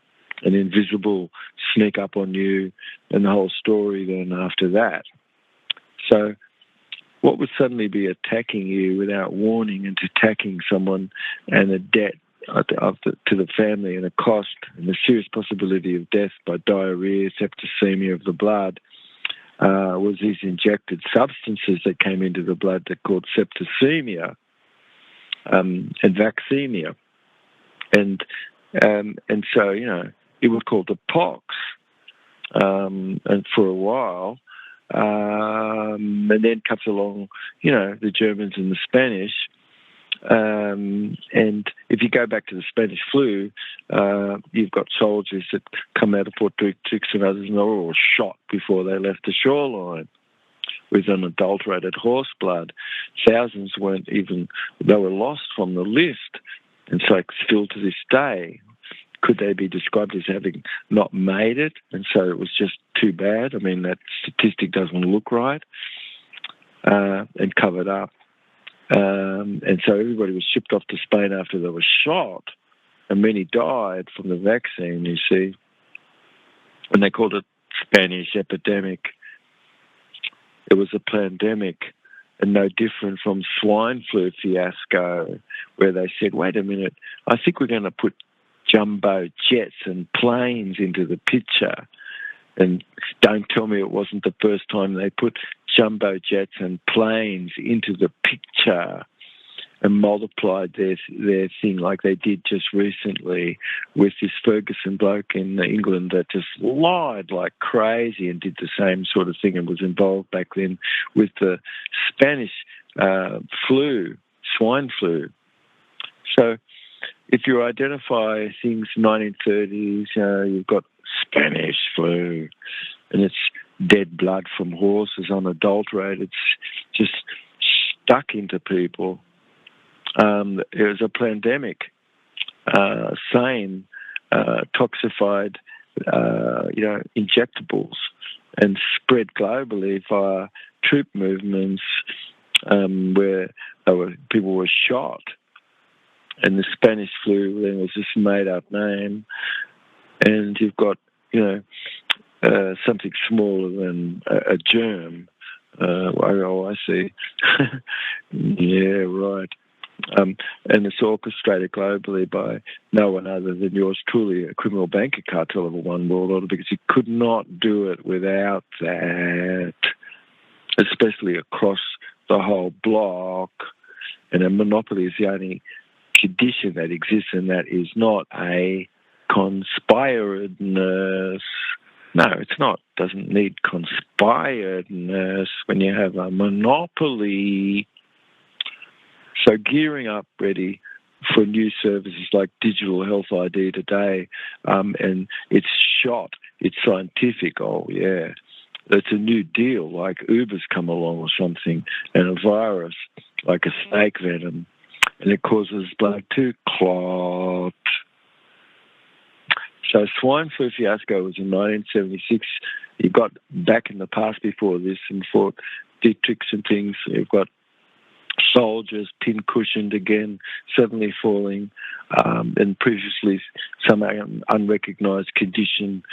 and invisible sneak up on you, and the whole story then after that. So what would suddenly be attacking you without warning and attacking someone, and a debt to the family, and a cost, and a serious possibility of death by diarrhea, septicemia of the blood, was these injected substances that came into the blood that called septicemia and vaccemia. And so, it was called the pox. And for a while, and then comes along, the Germans and the Spanish. And if you go back to the Spanish flu, you've got soldiers that come out of Fort Dix and others, and they're all shot before they left the shoreline with unadulterated horse blood. Thousands they were lost from the list. And so still to this day, could they be described as having not made it? And so it was just too bad. I mean, that statistic doesn't look right, and covered up. And so everybody was shipped off to Spain after they were shot, and many died from the vaccine, you see. And they called it Spanish epidemic. It was a pandemic, and no different from swine flu fiasco, where they said, wait a minute, I think we're going to put jumbo jets and planes into the picture. And don't tell me it wasn't the first time they put jumbo jets and planes into the picture and multiplied their thing like they did just recently with this Ferguson bloke in England that just lied like crazy and did the same sort of thing, and was involved back then with the Spanish flu, swine flu. So if you identify things 1930s, you've got Spanish flu, and it's dead blood from horses, unadulterated. It's just stuck into people. It was a pandemic, same toxified, injectables, and spread globally via troop movements where people were shot. And the Spanish flu then was this made-up name. And you've got, something smaller than a germ. I see. Yeah, right. And it's orchestrated globally by no one other than yours truly, a criminal banker cartel of a one world order, because you could not do it without that, especially across the whole block. And a monopoly is the only condition that exists, and that is not a conspiredness. No, it's not. It doesn't need conspiredness when you have a monopoly. So gearing up ready for new services like digital health ID today, and it's shot, it's scientific, oh yeah. It's a new deal, like Uber's come along or something, and a virus, like a snake venom, and it causes blood to clot. So swine flu fiasco was in 1976. You got back in the past before this and fought Dietrichs and things. You've got soldiers pin-cushioned again, suddenly falling, and previously some unrecognised condition,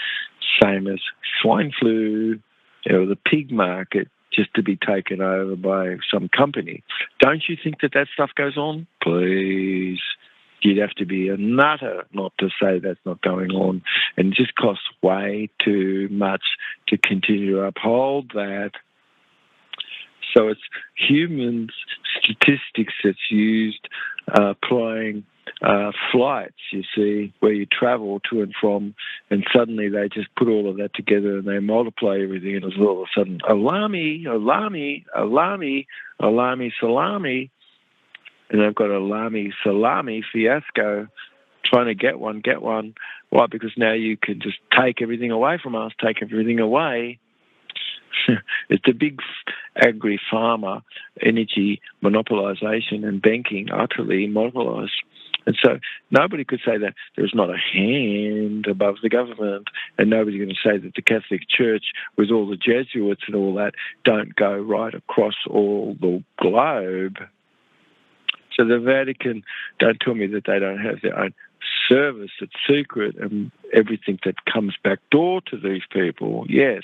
same as swine flu, the pig market, just to be taken over by some company. Don't you think that stuff goes on? Please. You'd have to be a nutter not to say that's not going on. And it just costs way too much to continue to uphold that. So it's humans' statistics that's used applying flights, you see, where you travel to and from, and suddenly they just put all of that together and they multiply everything, and it's all of a sudden, alarmy, alarmy, alarmy, alarmy, salami. And they've got alarmy, salami fiasco, trying to get one. Why? Because now you can just take everything away from us, take everything away. It's the big agri-pharma energy monopolisation and banking utterly monopolised. And so nobody could say that there's not a hand above the government, and nobody's going to say that the Catholic Church, with all the Jesuits and all that, don't go right across all the globe. So the Vatican, don't tell me that they don't have their own service that's secret and everything that comes back door to these people. Yes,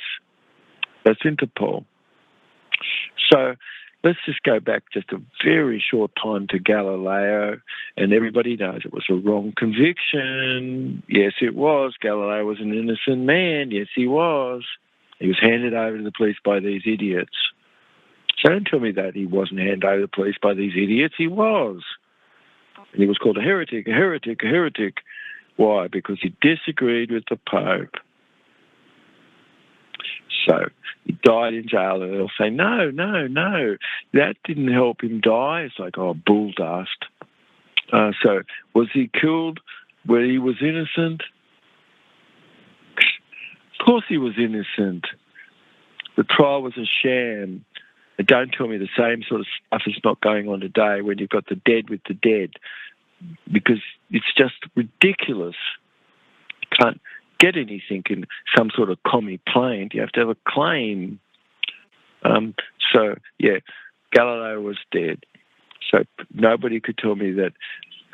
that's Interpol. So let's just go back just a very short time to Galileo, and everybody knows it was a wrong conviction. Yes, it was. Galileo was an innocent man. Yes, he was. He was handed over to the police by these idiots. So don't tell me that he wasn't handed over to the police by these idiots. He was. And he was called a heretic, a heretic, a heretic. Why? Because he disagreed with the Pope. So he died in jail, and they'll say, no, that didn't help him die. It's like, oh, bull dust. So was he killed where he was innocent? Of course he was innocent. The trial was a sham. And don't tell me the same sort of stuff is not going on today when you've got the dead with the dead, because it's just ridiculous. You can't get anything in some sort of commie plaint. You have to have a claim. So, yeah, Galileo was dead. So nobody could tell me that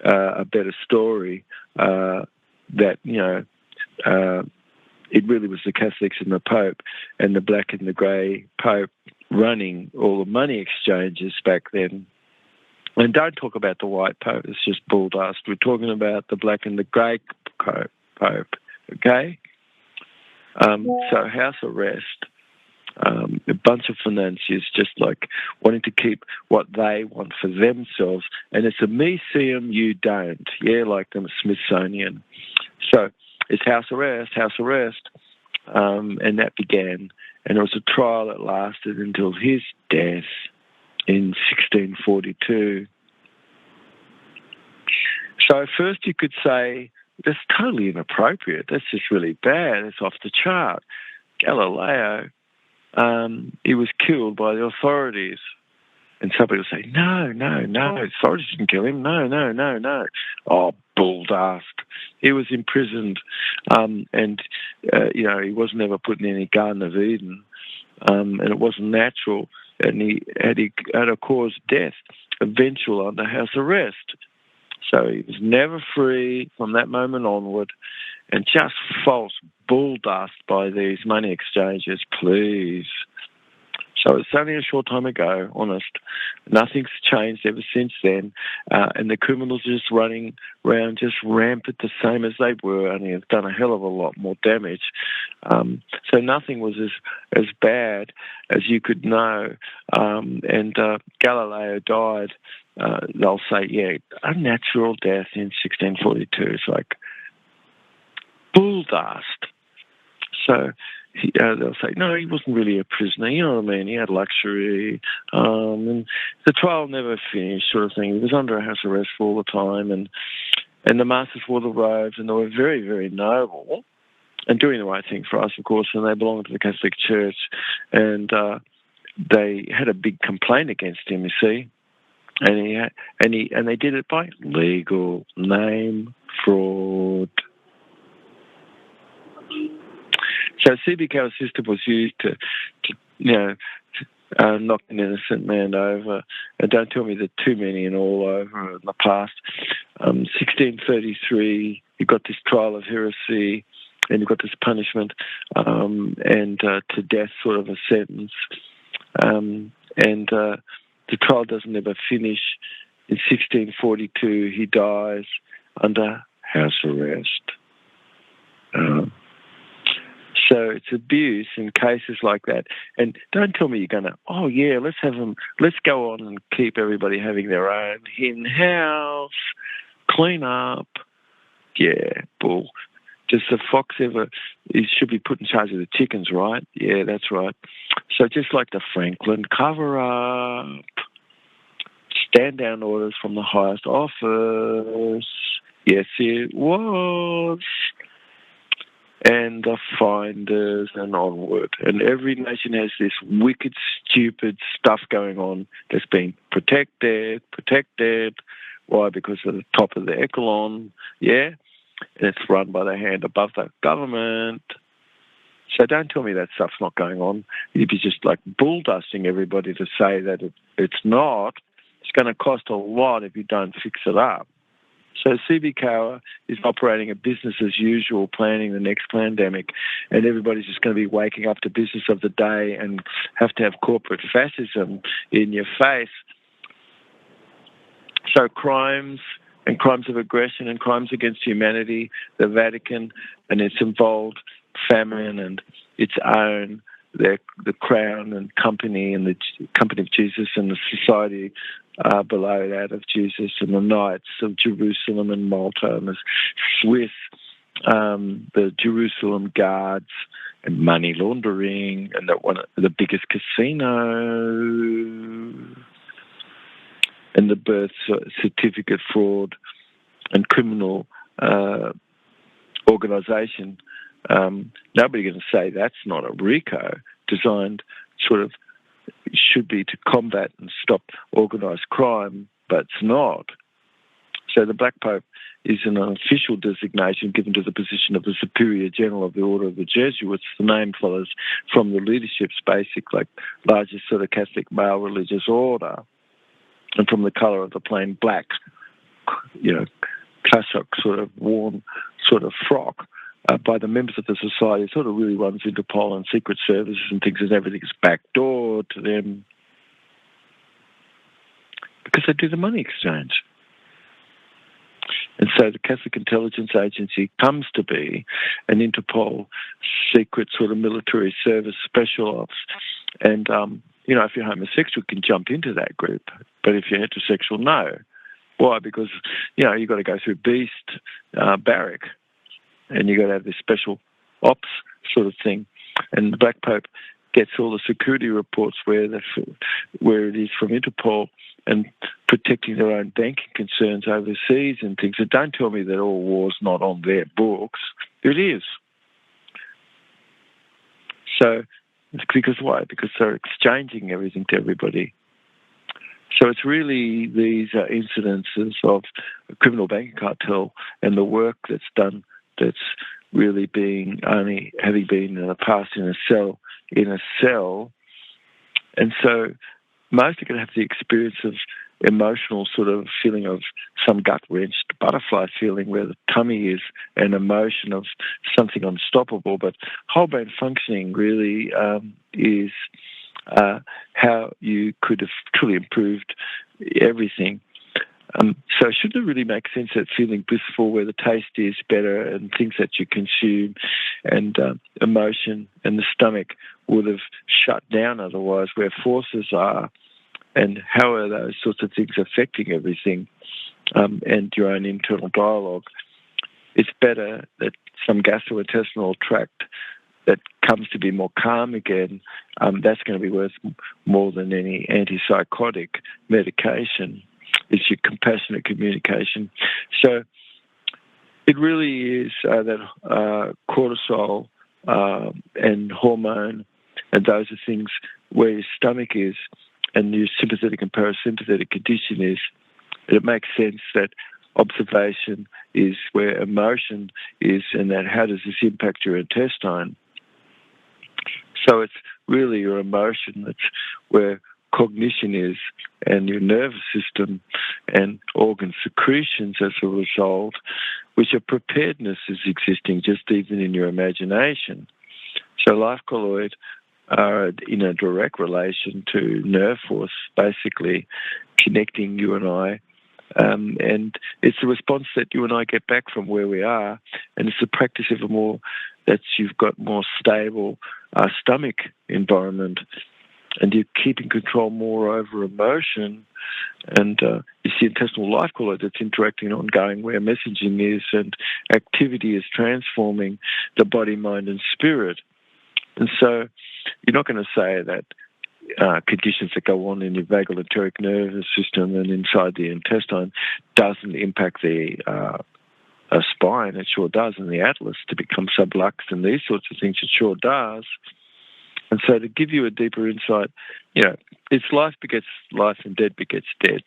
a better story that, it really was the Catholics and the Pope and the black and the grey Pope running all the money exchanges back then. And don't talk about the white Pope. It's just bull dust. We're talking about the black and the grey Pope. Okay? So house arrest, a bunch of financiers just like wanting to keep what they want for themselves, and it's a me see 'em, you don't. Yeah, like the Smithsonian. So it's house arrest, and that began. And it was a trial that lasted until his death in 1642. So first you could say, that's totally inappropriate. That's just really bad. It's off the chart. Galileo, he was killed by the authorities. And somebody will say, no, authorities didn't kill him. No. Oh, bull dust. He was imprisoned, and he wasn't ever put in any Garden of Eden, and it wasn't natural, and he had a caused death, eventual under house arrest. So he was never free from that moment onward, and just false bull dust by these money exchanges, please. So it's only a short time ago, honest. Nothing's changed ever since then. And the criminals are just running around just rampant the same as they were, only have done a hell of a lot more damage. So nothing was as bad as you could know. And Galileo died, they'll say, yeah, a natural death in 1642. It's like bull dust. So they'll say, no, he wasn't really a prisoner, you know what I mean? He had luxury, and the trial never finished, sort of thing. He was under house arrest for all the time, and the masters wore the robes, and they were very, very noble, and doing the right thing for us, of course, and they belonged to the Catholic Church, and they had a big complaint against him, you see, and they did it by legal name fraud. So CBK system was used to knock an innocent man over. Don't tell me that too many and all over in the past. 1633, you got this trial of heresy, and you got this punishment, and to death sort of a sentence. And the trial doesn't ever finish. In 1642, he dies under house arrest. So it's abuse in cases like that. And don't tell me you're going to, oh, yeah, let's go on and keep everybody having their own in-house, clean up. Yeah, bull. Does the fox ever, he should be put in charge of the chickens, right? Yeah, that's right. So just like the Franklin cover-up, stand-down orders from the highest office. Yes, it was. And the finders and onward. And every nation has this wicked, stupid stuff going on that's being protected. Why? Because of the top of the echelon, yeah? And it's run by the hand above the government. So don't tell me that stuff's not going on. You'd be just like bull-dusting everybody to say that it's not. It's going to cost a lot if you don't fix it up. So CBK is operating a business as usual, planning the next pandemic, and everybody's just going to be waking up to business of the day and have to have corporate fascism in your face. So crimes and crimes of aggression and crimes against humanity, the Vatican and its involved famine and its own, the crown and company and the company of Jesus and the society below that of Jesus and the Knights of Jerusalem and Malta and the Swiss, the Jerusalem Guards and money laundering and the biggest casino and the birth certificate fraud and criminal organisation. Nobody going to say that's not a RICO designed sort of should be to combat and stop organised crime, but it's not. So the Black Pope is an official designation given to the position of the Superior General of the Order of the Jesuits. The name follows from the leadership's basic, largest sort of Catholic male religious order, and from the colour of the plain black, cassock sort of worn sort of frock. By the members of the society, it sort of really runs Interpol and Secret Services and things, and everything's backdoor to them because they do the money exchange. And so the Catholic Intelligence Agency comes to be an Interpol secret sort of military service special ops. And, if you're homosexual, you can jump into that group. But if you're heterosexual, no. Why? Because, you've got to go through Beast, Barrack, and you've got to have this special ops sort of thing. And the Black Pope gets all the security reports where it is from Interpol and protecting their own banking concerns overseas and things. So don't tell me that all war's not on their books. It is. So, because why? Because they're exchanging everything to everybody. So it's really these incidences of a criminal banking cartel and the work that's done that's really having been in the past in a cell. And so most are going to have the experience of emotional sort of feeling of some gut-wrenched butterfly feeling where the tummy is an emotion of something unstoppable, but whole brain functioning really is how you could have truly improved everything. So shouldn't it really make sense that feeling blissful where the taste is better and things that you consume and emotion and the stomach would have shut down otherwise, where forces are, and how are those sorts of things affecting everything and your own internal dialogue? It's better that some gastrointestinal tract that comes to be more calm again, that's going to be worth more than any antipsychotic medication. It's your compassionate communication. So it really is that cortisol and hormone, and those are things where your stomach is and your sympathetic and parasympathetic condition is. And it makes sense that observation is where emotion is, and that how does this impact your intestine. So it's really your emotion that's where cognition is, and your nervous system and organ secretions as a result, which a preparedness is existing just even in your imagination. So life colloid are in a direct relation to nerve force, basically connecting you and I. And it's the response that you and I get back from where we are, and it's the practice of that you've got more stable stomach environment, and you're keeping control more over emotion, and it's the intestinal life colloid that's interacting ongoing where messaging is, and activity is transforming the body, mind, and spirit. And so you're not going to say that conditions that go on in your vagal enteric nervous system and inside the intestine doesn't impact the spine. It sure does, and the atlas to become subluxed and these sorts of things, it sure does. And so to give you a deeper insight, it's life begets life and dead begets dead.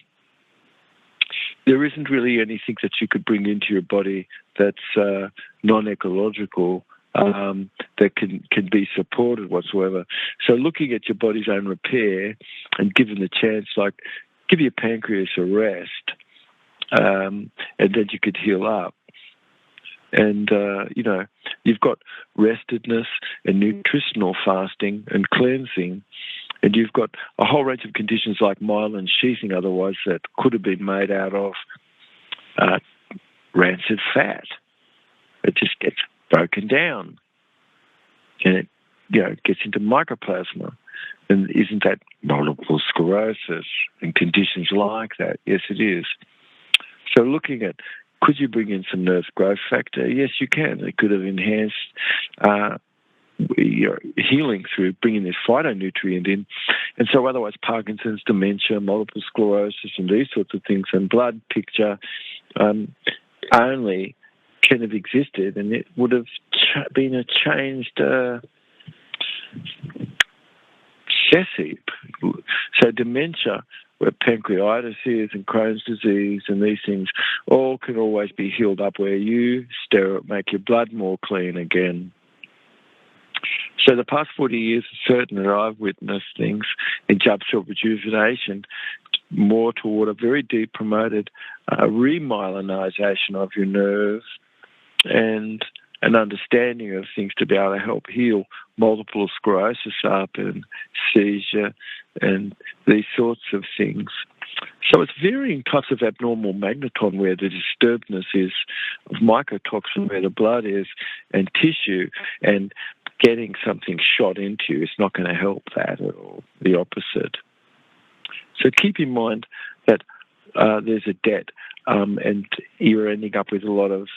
There isn't really anything that you could bring into your body that's non-ecological, that can be supported whatsoever. So looking at your body's own repair and giving the chance, like give your pancreas a rest, and then you could heal up. And, you've got restedness and nutritional fasting and cleansing, and you've got a whole range of conditions like myelin sheathing otherwise that could have been made out of rancid fat. It just gets broken down, and it gets into mycoplasma. And isn't that multiple sclerosis and conditions like that? Yes, it is. So looking at, could you bring in some nerve growth factor? Yes, you can. It could have enhanced your healing through bringing this phytonutrient in. And so otherwise Parkinson's, dementia, multiple sclerosis, and these sorts of things, and blood picture only can have existed, and it would have been a changed cess heap. So dementia, where pancreatitis is and Crohn's disease and these things, all can always be healed up where you stir it, make your blood more clean again. So the past 40 years is certain that I've witnessed things in Jubb self-rejuvenation more toward a very deep promoted remyelinization of your nerves and an understanding of things to be able to help heal multiple sclerosis up and seizure and these sorts of things. So it's varying types of abnormal magneton where the disturbedness is of mycotoxin, where the blood is, and tissue, and getting something shot into you is not going to help that at all, the opposite. So keep in mind that there's a debt, and you're ending up with a lot of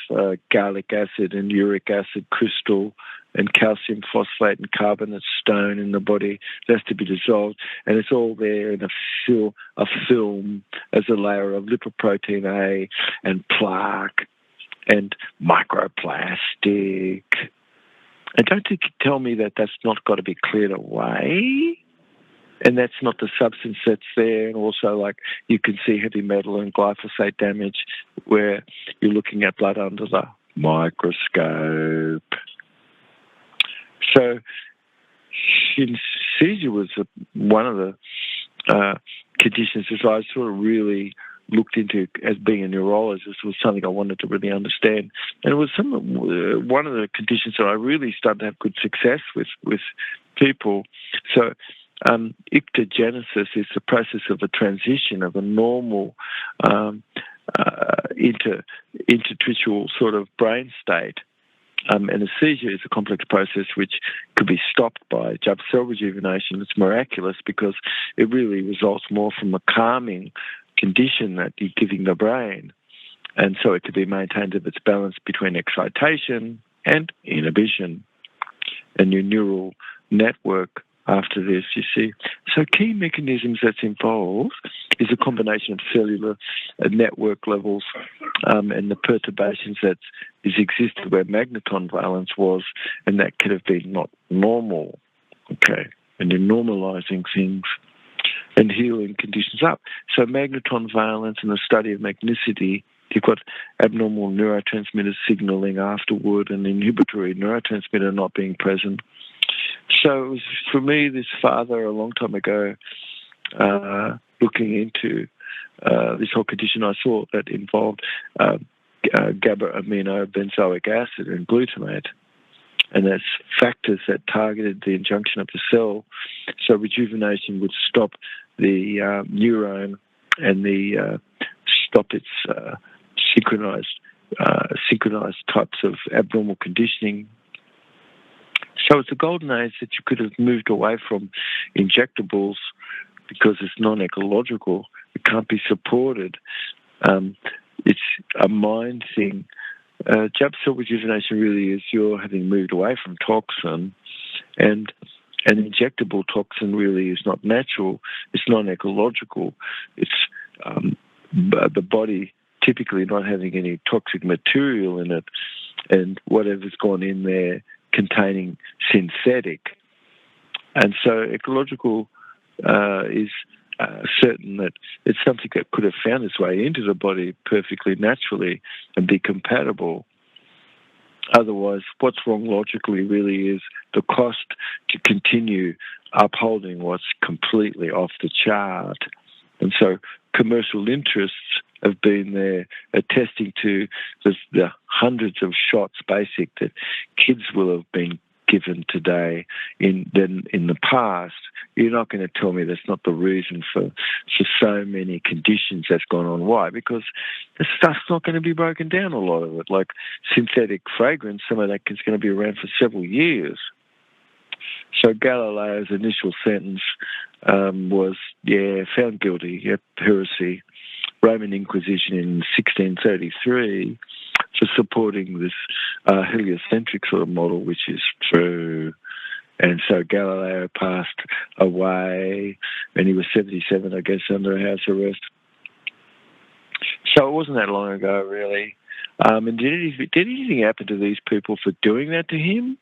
garlic acid and uric acid crystal and calcium phosphate and carbonate stone in the body that has to be dissolved, and it's all there in a film as a layer of lipoprotein A and plaque and microplastic. And don't tell me that that's not got to be cleared away. And that's not the substance that's there. And also, like, you can see heavy metal and glyphosate damage where you're looking at blood under the microscope. So seizure was one of the conditions that I sort of really looked into as being a neurologist. Was something I wanted to really understand. And it was one of the conditions that I really started to have good success with people. So ictogenesis is the process of a transition of a normal intertritual sort of brain state. And a seizure is a complex process which could be stopped by Jubb cell rejuvenation. It's miraculous because it really results more from a calming condition that you're giving the brain. And so it could be maintained of its balance between excitation and inhibition. And your neural network after this, you see. So key mechanisms that's involved is a combination of cellular network levels and the perturbations that is existed where magneton valence was, and that could have been not normal. Okay, and you're normalizing things and healing conditions up. So magneton valence and the study of magnicity, you've got abnormal neurotransmitter signaling afterward and inhibitory neurotransmitter not being present. So it was, for me, this father a long time ago, looking into this whole condition, I saw that involved GABA-amino benzoic acid and glutamate. And that's factors that targeted the injunction of the cell. So rejuvenation would stop the neurone and stop its synchronized types of abnormal conditioning. So it's a golden age that you could have moved away from injectables because it's non-ecological. It can't be supported. It's a mind thing. Jubb cell rejuvenation really is you're having moved away from toxin, and an injectable toxin really is not natural. It's non-ecological. It's the body typically not having any toxic material in it, and whatever's gone in there containing synthetic. And so ecological is certain that it's something that could have found its way into the body perfectly naturally and be compatible. Otherwise, what's wrong logically really is the cost to continue upholding what's completely off the chart. And so commercial interests have been there attesting to the hundreds of shots basic that kids will have been given today in the past. You're not going to tell me that's not the reason for so many conditions that's gone on. Why? Because the stuff's not going to be broken down, a lot of it. Like synthetic fragrance, some of that is going to be around for several years. So Galileo's initial sentence was, found guilty, heresy, Roman Inquisition in 1633 for supporting this heliocentric sort of model, which is true. And so Galileo passed away, and he was 77, I guess, under house arrest. So it wasn't that long ago, really. And did anything happen to these people for doing that to him?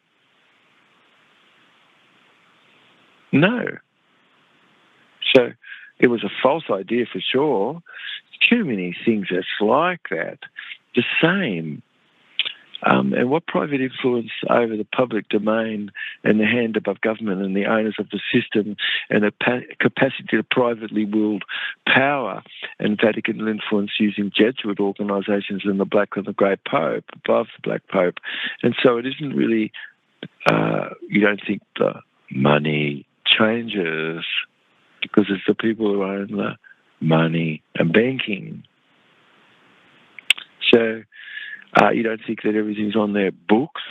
No. So it was a false idea for sure. Too many things that's like that. The same. And what private influence over the public domain and the hand above government and the owners of the system and the capacity to privately wield power and Vatican influence using Jesuit organisations and the Black and the Grey Pope above the Black Pope. And so it isn't really, you don't think the money changes because it's the people who own the money and banking. So you don't think that everything's on their books.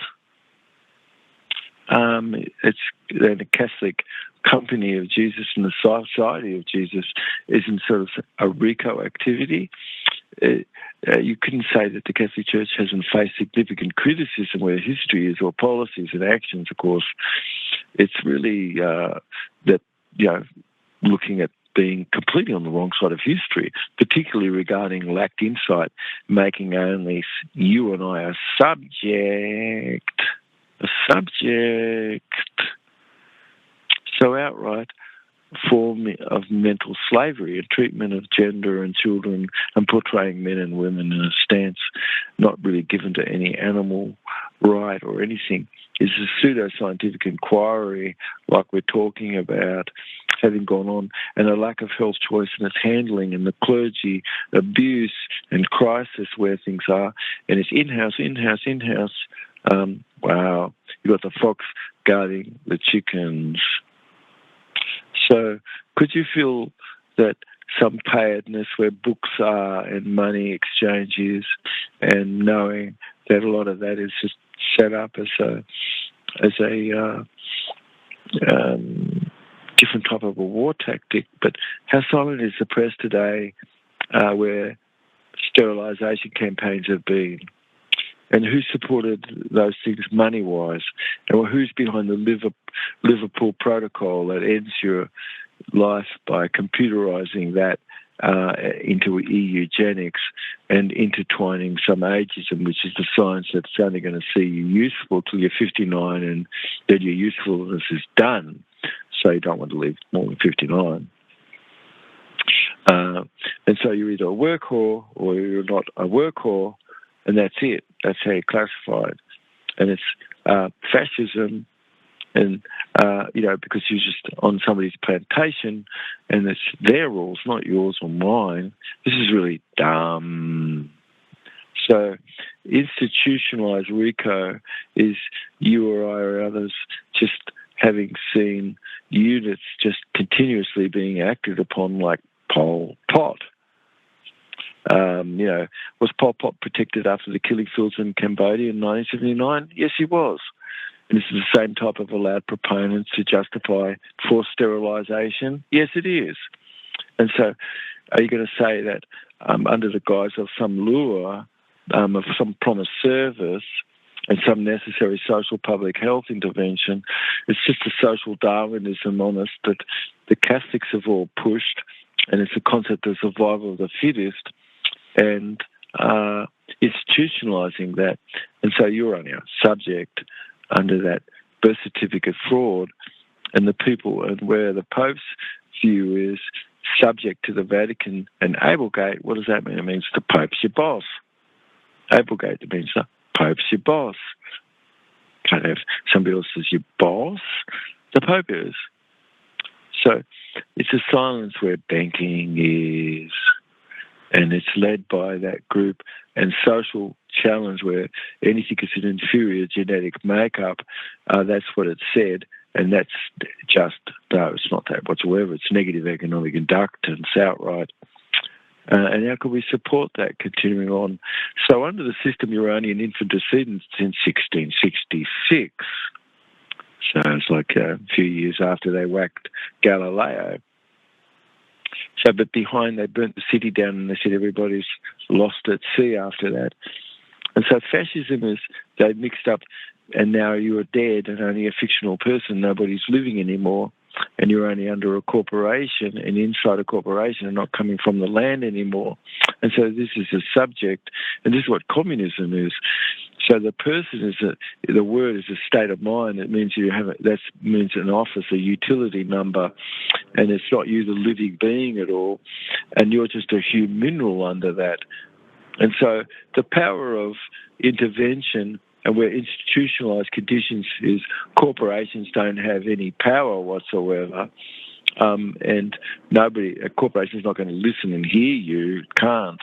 It's then the Catholic Company of Jesus and the Society of Jesus isn't sort of a RICO activity. You couldn't say that the Catholic Church hasn't faced significant criticism where history is or policies and actions, of course. It's really that, looking at being completely on the wrong side of history, particularly regarding lacked insight, making only you and I a subject. So outright form of mental slavery and treatment of gender and children and portraying men and women in a stance not really given to any animal right or anything is a pseudo-scientific inquiry like we're talking about having gone on, and a lack of health choice in its handling and the clergy abuse and crisis where things are, and it's in-house. Wow, you've got the fox guarding the chickens. So could you feel that some payedness where books are and money exchange is, and knowing that a lot of that is just set up as a different type of a war tactic, but how silent is the press today where sterilisation campaigns have been? And who supported those things money-wise? And who's behind the Liverpool Protocol that ends your life by computerising that into eugenics and intertwining some ageism, which is the science that's only going to see you useful till you're 59 and then your usefulness is done. So you don't want to live more than 59. And so you're either a work whore or you're not a work whore, and that's it. That's how you're classified. And it's fascism, and, because you're just on somebody's plantation and it's their rules, not yours or mine. This is really dumb. So institutionalised RICO is you or I or others just having seen units just continuously being acted upon like Pol Pot. Was Pol Pot protected after the killing fields in Cambodia in 1979? Yes, he was. And this is the same type of allowed proponents to justify forced sterilisation? Yes, it is. And so are you going to say that under the guise of some lure, of some promised service and some necessary social public health intervention, it's just a social Darwinism on us that the Catholics have all pushed, and it's a concept of survival of the fittest, and institutionalising that. And so you're only a subject under that birth certificate fraud, and the people, and where the Pope's view is subject to the Vatican and Abelgate. What does that mean? It means the Pope's your boss. Abelgate, it means the Pope's your boss. Can't have somebody else as your boss. The Pope is. So it's a silence where banking is, and it's led by that group, and social challenge where anything is an inferior genetic makeup, that's what it said, and that's just, no, it's not that whatsoever. It's negative economic inductance outright. And how can we support that continuing on? So under the system, you're only an infant descendant since 1666. So it's like a few years after they whacked Galileo. So, but behind, they burnt the city down and they said everybody's lost at sea after that. And so fascism is, they mixed up, and now you're dead and only a fictional person, nobody's living anymore, and you're only under a corporation and inside a corporation and not coming from the land anymore. And so this is a subject, and this is what communism is. So the person is the word is a state of mind. It means that means an office, a utility number, and it's not you, the living being at all, and you're just a human mineral under that. And so the power of intervention, and where institutionalised conditions is corporations don't have any power whatsoever, and a corporation's not going to listen and hear you, it can't.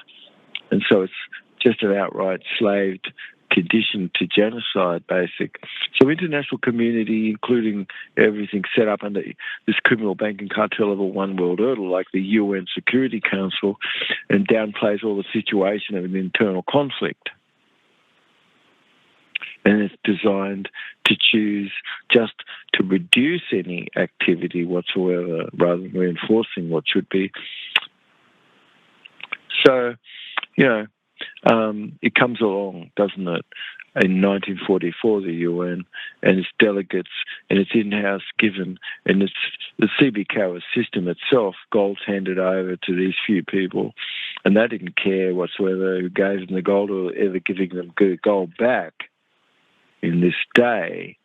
And so it's just an outright slaved condition to genocide, basic. So international community, including everything set up under this criminal banking cartel of a one world order, like the UN Security Council, and downplays all the situation of an internal conflict. And it's designed to choose just to reduce any activity whatsoever rather than reinforcing what should be. So, it comes along, doesn't it, in 1944, the UN, and its delegates, and its in-house given, and it's the CBCOA system itself, gold's handed over to these few people, and they didn't care whatsoever who gave them the gold or ever giving them gold back in this day.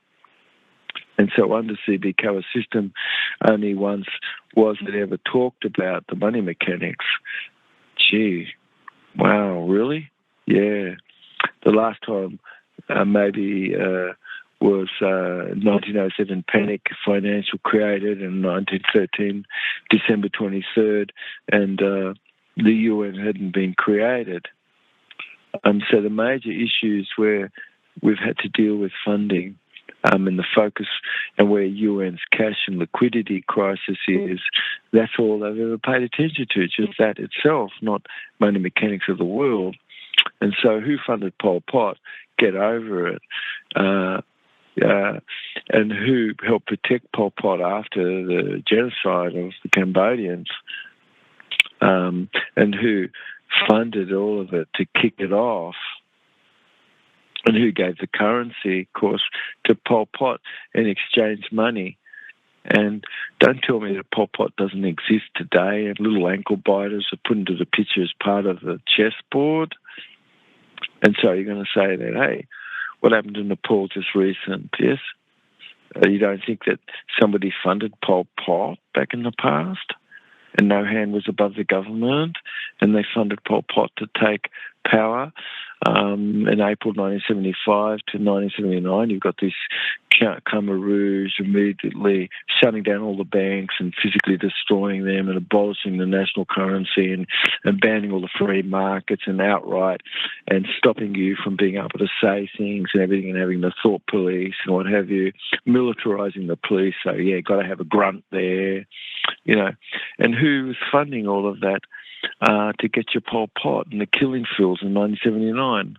And so under CBCOA system, only once was it ever talked about the money mechanics. Gee, wow, really? Yeah. The last time was 1907 panic financial created, in 1913, December 23rd, and the UN hadn't been created. So the major issues where we've had to deal with funding and the focus and where UN's cash and liquidity crisis is, that's all they've ever paid attention to, just that itself, not money mechanics of the world. And so who funded Pol Pot? Get over it. And who helped protect Pol Pot after the genocide of the Cambodians, and who funded all of it to kick it off, and who gave the currency, of course, to Pol Pot in exchange money. And don't tell me that Pol Pot doesn't exist today and little ankle biters are put into the picture as part of the chessboard. And so you're going to say that, hey, what happened in Nepal just recent, yes? You don't think that somebody funded Pol Pot back in the past and no hand was above the government and they funded Pol Pot to take power in April 1975 to 1979? You've got this Khmer Rouge immediately shutting down all the banks and physically destroying them and abolishing the national currency and banning all the free markets and outright and stopping you from being able to say things and everything and having the thought police and what have you, militarising the police. So, yeah, got to have a grunt there, you know. And who was funding all of that to get your Pol Pot and the killing fields in 1979?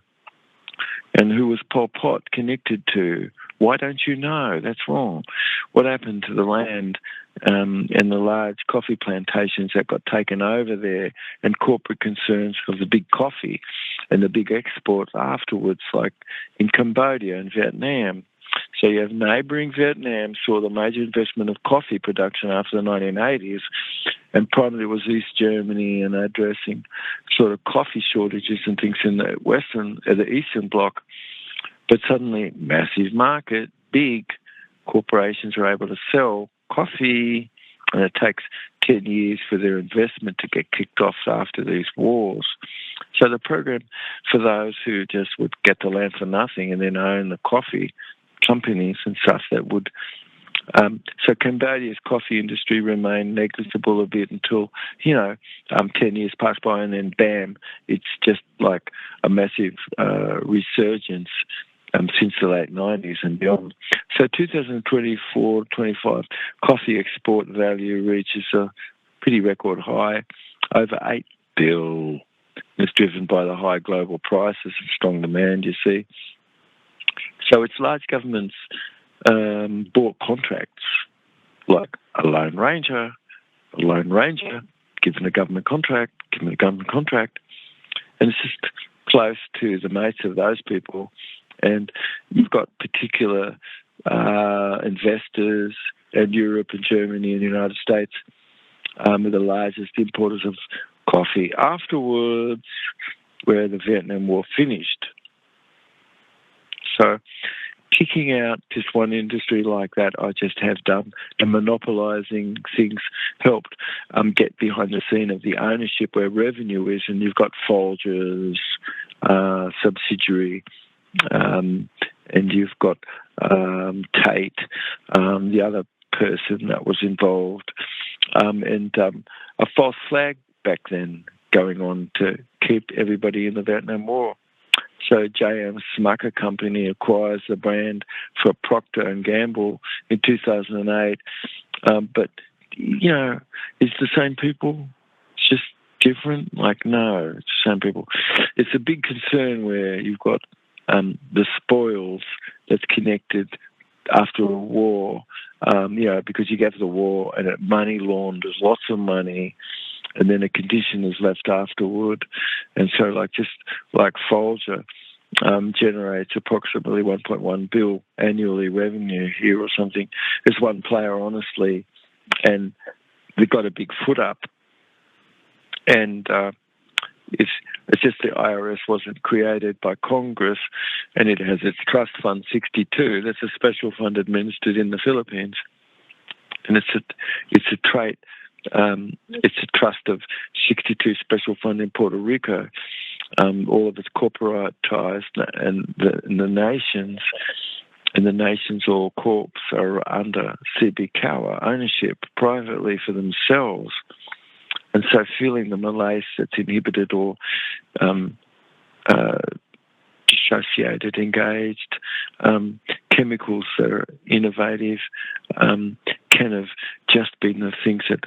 And who was Pol Pot connected to? Why don't you know? That's wrong. What happened to the land and the large coffee plantations that got taken over there and corporate concerns of the big coffee and the big exports afterwards, like in Cambodia and Vietnam? So you have neighbouring Vietnam saw the major investment of coffee production after the 1980s, and primarily was East Germany and addressing sort of coffee shortages and things in the Eastern Bloc. But suddenly, massive market, big corporations are able to sell coffee, and it takes 10 years for their investment to get kicked off after these wars. So the program for those who just would get the land for nothing and then own the coffee companies and stuff that would... so Cambodia's coffee industry remained negligible a bit until, 10 years passed by, and then bam, it's just like a massive resurgence since the late 90s and beyond. So 2024-25, coffee export value reaches a pretty record high, over $8 billion. It's driven by the high global prices and strong demand, you see. So it's large governments bought contracts, like a Lone Ranger, given a government contract, and it's just close to the mates of those people. And you've got particular investors, and Europe and Germany and the United States are the largest importers of coffee afterwards, where the Vietnam War finished. So kicking out just one industry like that, I just have done, and monopolising things helped get behind the scene of the ownership where revenue is, and you've got Folgers, subsidiary, and you've got Tate, the other person that was involved, and a false flag back then going on to keep everybody in the Vietnam War. So J.M. Smucker Company acquires the brand for Procter & Gamble in 2008. But, it's the same people, it's just different. Like, no, it's the same people. It's a big concern where you've got the spoils that's connected after a war, because you get to the war and it money launders lots of money, and then a condition is left afterward. And so just like Folger generates approximately $1.1 billion annually revenue here or something, as one player, honestly, and they've got a big foot up. And it's just the IRS wasn't created by Congress, and it has its Trust Fund 62. That's a special fund administered in the Philippines. And it's a trait. It's a trust of 62 special fund in Puerto Rico. All of it's corporatized, and the nations all corps are under CB Cower ownership privately for themselves. And so feeling the malaise that's inhibited or associated, engaged, chemicals that are innovative, can have just been the things that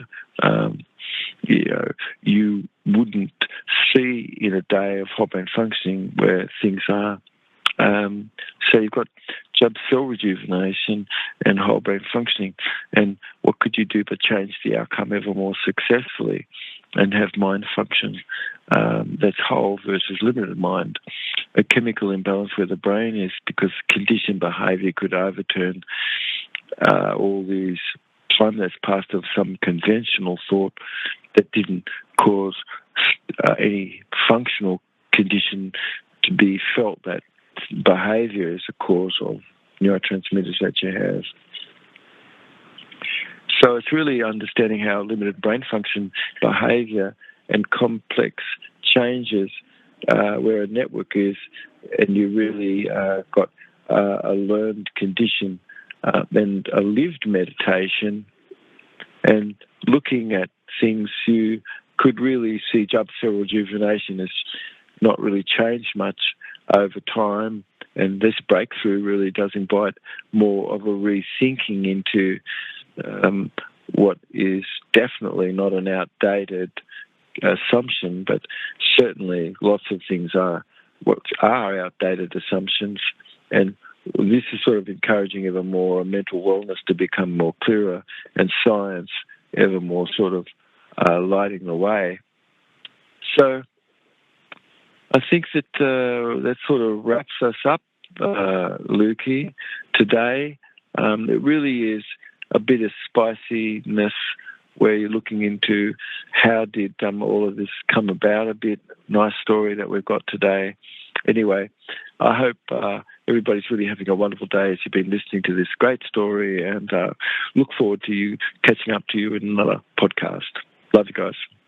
you wouldn't see in a day of whole brain functioning where things are. So you've got Jubb cell rejuvenation and whole brain functioning, and what could you do to change the outcome ever more successfully and have mind function that's whole versus limited mind? A chemical imbalance where the brain is, because conditioned behaviour could overturn all these time that's passed of some conventional thought that didn't cause any functional condition to be felt, that behaviour is a cause of neurotransmitters that you have. So it's really understanding how limited brain function, behaviour and complex changes where a network is, and you really got a learned condition and a lived meditation, and looking at things, you could really see Jubb cell rejuvenation has not really changed much over time, and this breakthrough really does invite more of a rethinking into what is definitely not an outdated assumption, but certainly lots of things are what are outdated assumptions, and this is sort of encouraging ever more mental wellness to become more clearer, and science ever more sort of lighting the way. So I think that that sort of wraps us up, Lukey, today. It really is a bit of spiciness where you're looking into how did all of this come about, a bit nice story that we've got today. Anyway, I hope everybody's really having a wonderful day as you've been listening to this great story, and look forward to you catching up to you in another podcast. Love you guys.